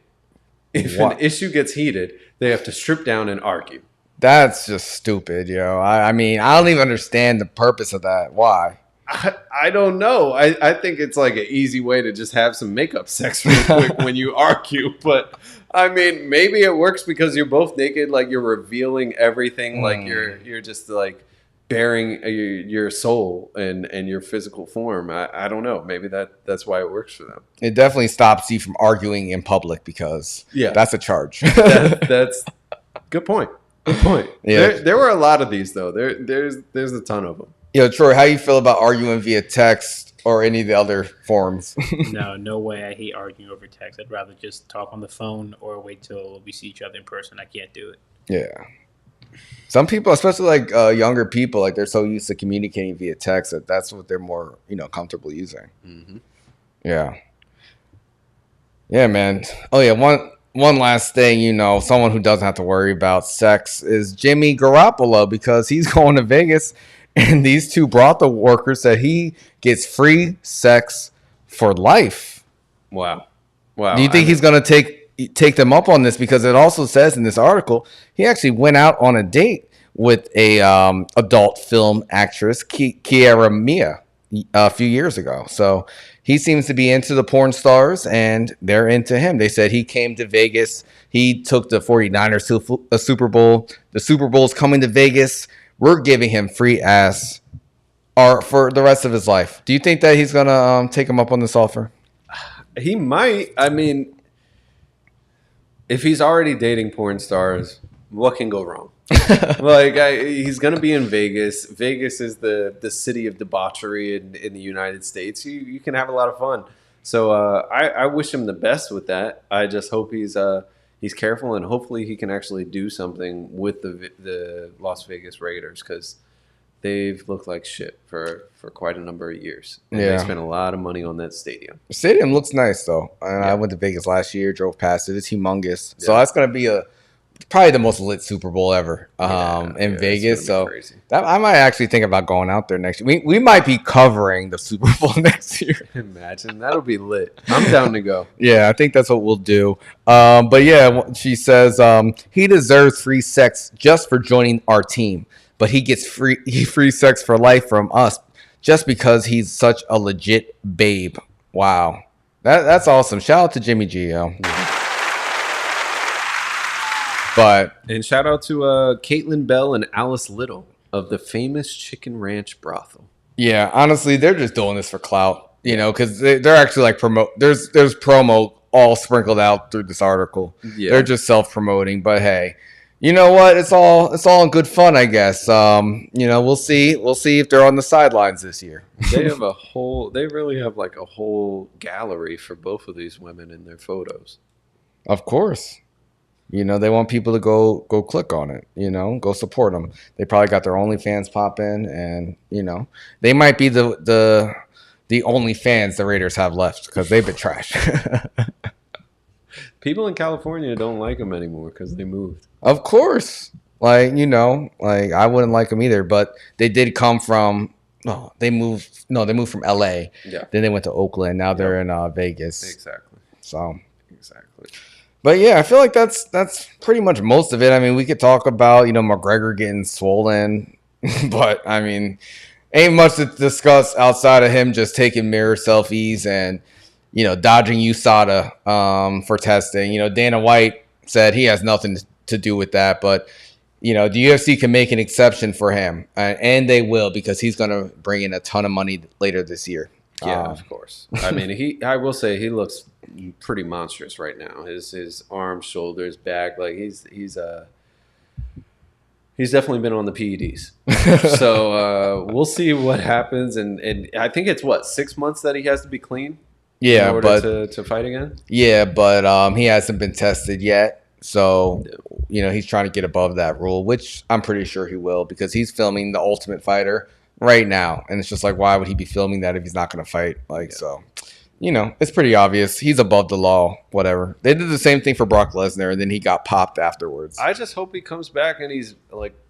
If an issue gets heated, they have to strip down and argue. That's just stupid, yo. I mean, I don't even understand the purpose of that. Why? I don't know. I think it's like an easy way to just have some makeup sex real quick when you argue. But I mean, maybe it works because you're both naked, like you're revealing everything, like you're just like bearing your soul and your physical form. I don't know. Maybe that's why it works for them. It definitely stops you from arguing in public, because that's a charge. That's good point. Good point. Yeah. There were a lot of these though. There's a ton of them. Yo, Troy, how you feel about arguing via text or any of the other forms? No way. I hate arguing over text. I'd rather just talk on the phone or wait till we see each other in person. I can't do it. Yeah. Some people, especially like younger people, like they're so used to communicating via text that's what they're more, comfortable using. Mm-hmm. Yeah. Yeah, man. Oh yeah, one last thing, someone who doesn't have to worry about sex is Jimmy Garoppolo, because he's going to Vegas, and these two brothel workers said he gets free sex for life. Wow. Do you think he's going to take them up on this? Because it also says in this article he actually went out on a date with a adult film actress, Kiara Mia, a few years ago. So he seems to be into the porn stars, and they're into him. They said he came to Vegas. He took the 49ers to a Super Bowl. The Super Bowl is coming to Vegas. We're giving him free ass for the rest of his life. Do you think that he's going to take him up on this offer? He might. I mean, if he's already dating porn stars, what can go wrong? He's going to be in Vegas. Vegas is the city of debauchery in the United States. You can have a lot of fun. So I wish him the best with that. I just hope he's careful, and hopefully he can actually do something with the Las Vegas Raiders, because they've looked like shit for quite a number of years. And they spent a lot of money on that stadium. The stadium looks nice, though. I went to Vegas last year, drove past it. It's humongous. So that's going to be probably the most lit Super Bowl ever in Vegas. So I might actually think about going out there next year. We might be covering the Super Bowl next year. Imagine. That'll be lit. I'm down to go. Yeah, I think that's what we'll do. But yeah, she says he deserves free sex just for joining our team, but he gets free sex for life from us just because he's such a legit babe. Wow. That's awesome. Shout out to Jimmy G, yo. And shout out to Caitlin Bell and Alice Little of the famous Chicken Ranch brothel. Yeah, honestly, they're just doing this for clout, because they're actually like there's promo all sprinkled out through this article. Yeah. They're just self-promoting, but hey, you know what? It's all in good fun, I guess. We'll see if they're on the sidelines this year. They really have like a whole gallery for both of these women in their photos. Of course. They want people to go click on it, go support them. They probably got their OnlyFans pop in, and, they might be the only fans the Raiders have left because they've been trash. People in California don't like them anymore because they moved. Of course. I wouldn't like them either, but they did come from, they moved from LA. Yeah. Then they went to Oakland. Now they're in Vegas. Exactly. So. Exactly. But yeah, I feel like that's pretty much most of it. I mean, we could talk about, McGregor getting swollen, but I mean, ain't much to discuss outside of him just taking mirror selfies and, dodging USADA for testing. Dana White said he has nothing to do with that, but the UFC can make an exception for him, and they will, because he's going to bring in a ton of money later this year. Yeah, of course. I mean, I will say he looks pretty monstrous right now. His arms, shoulders, back, like he's definitely been on the PEDs. So we'll see what happens, and I think it's 6 months that he has to be clean. Yeah, in order to fight again. Yeah, but he hasn't been tested yet, so he's trying to get above that rule, which I'm pretty sure he will, because he's filming The Ultimate Fighter right now, and it's just like, why would he be filming that if he's not going to fight? So, it's pretty obvious he's above the law. Whatever. They did the same thing for Brock Lesnar, and then he got popped afterwards. I just hope he comes back and he's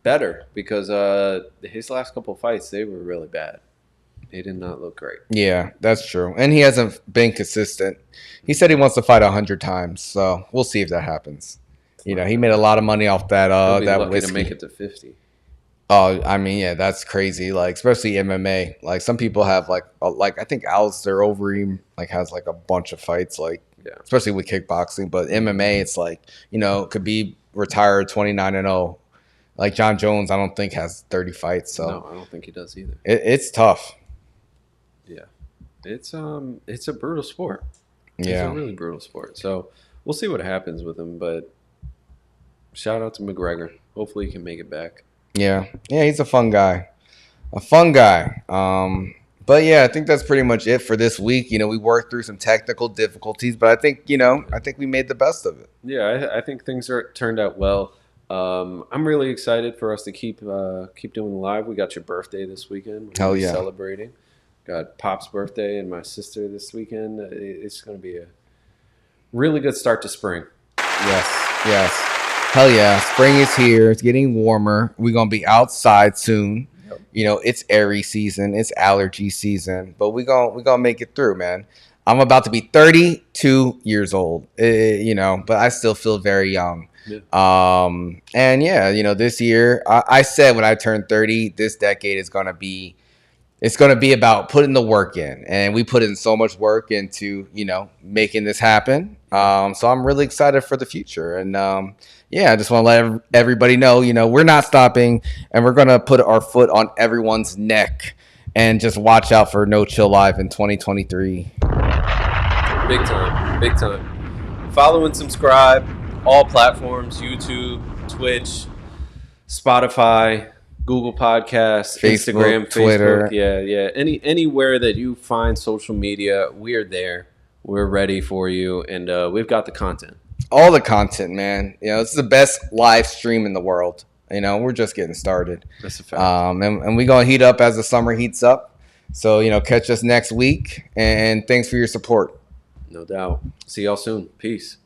better, because his last couple of fights, they were really bad. He did not look great. Yeah, that's true, and he hasn't been consistent. He said he wants to fight 100 times, so we'll see if that happens. He made a lot of money off that. That lucky whiskey to make it to 50. Oh, I mean, yeah, that's crazy. Especially MMA. Some people have I think Alistair Overeem has a bunch of fights. Especially with kickboxing. But MMA, it's could be retired 29-0. John Jones, I don't think has 30 fights. So no, I don't think he does either. It's tough. Yeah, it's a brutal sport. Yeah, it's a really brutal sport. So we'll see what happens with him. But shout out to McGregor. Hopefully he can make it back. Yeah, he's a fun guy. But yeah, I think that's pretty much it for this week. We worked through some technical difficulties, but I think we made the best of it. Yeah, I think things turned out well. I'm really excited for us to keep doing live. We got your birthday this weekend. We're Hell yeah, celebrating. Got Pop's birthday and my sister this weekend. It's going to be a really good start to spring. Yes. Hell yeah. Spring is here. It's getting warmer. We're going to be outside soon. Yep. It's Aries season. It's allergy season. But we're gonna make it through, man. I'm about to be 32 years old, but I still feel very young. Yeah. And yeah, this year, I said when I turned 30, this decade is going to be, it's going to be about putting the work in. And we put in so much work into, making this happen. So I'm really excited for the future. And yeah, I just want to let everybody know, we're not stopping, and we're going to put our foot on everyone's neck and just watch out for No Chill Live in 2023. Big time. Follow and subscribe. All platforms: YouTube, Twitch, Spotify, Google Podcasts, Facebook, Instagram, Twitter. Facebook. Yeah. Anywhere that you find social media, we're there. We're ready for you, and we've got the content. All the content, man. This is the best live stream in the world. We're just getting started. That's a fact. And we're going to heat up as the summer heats up. So, catch us next week, and thanks for your support. No doubt. See y'all soon. Peace.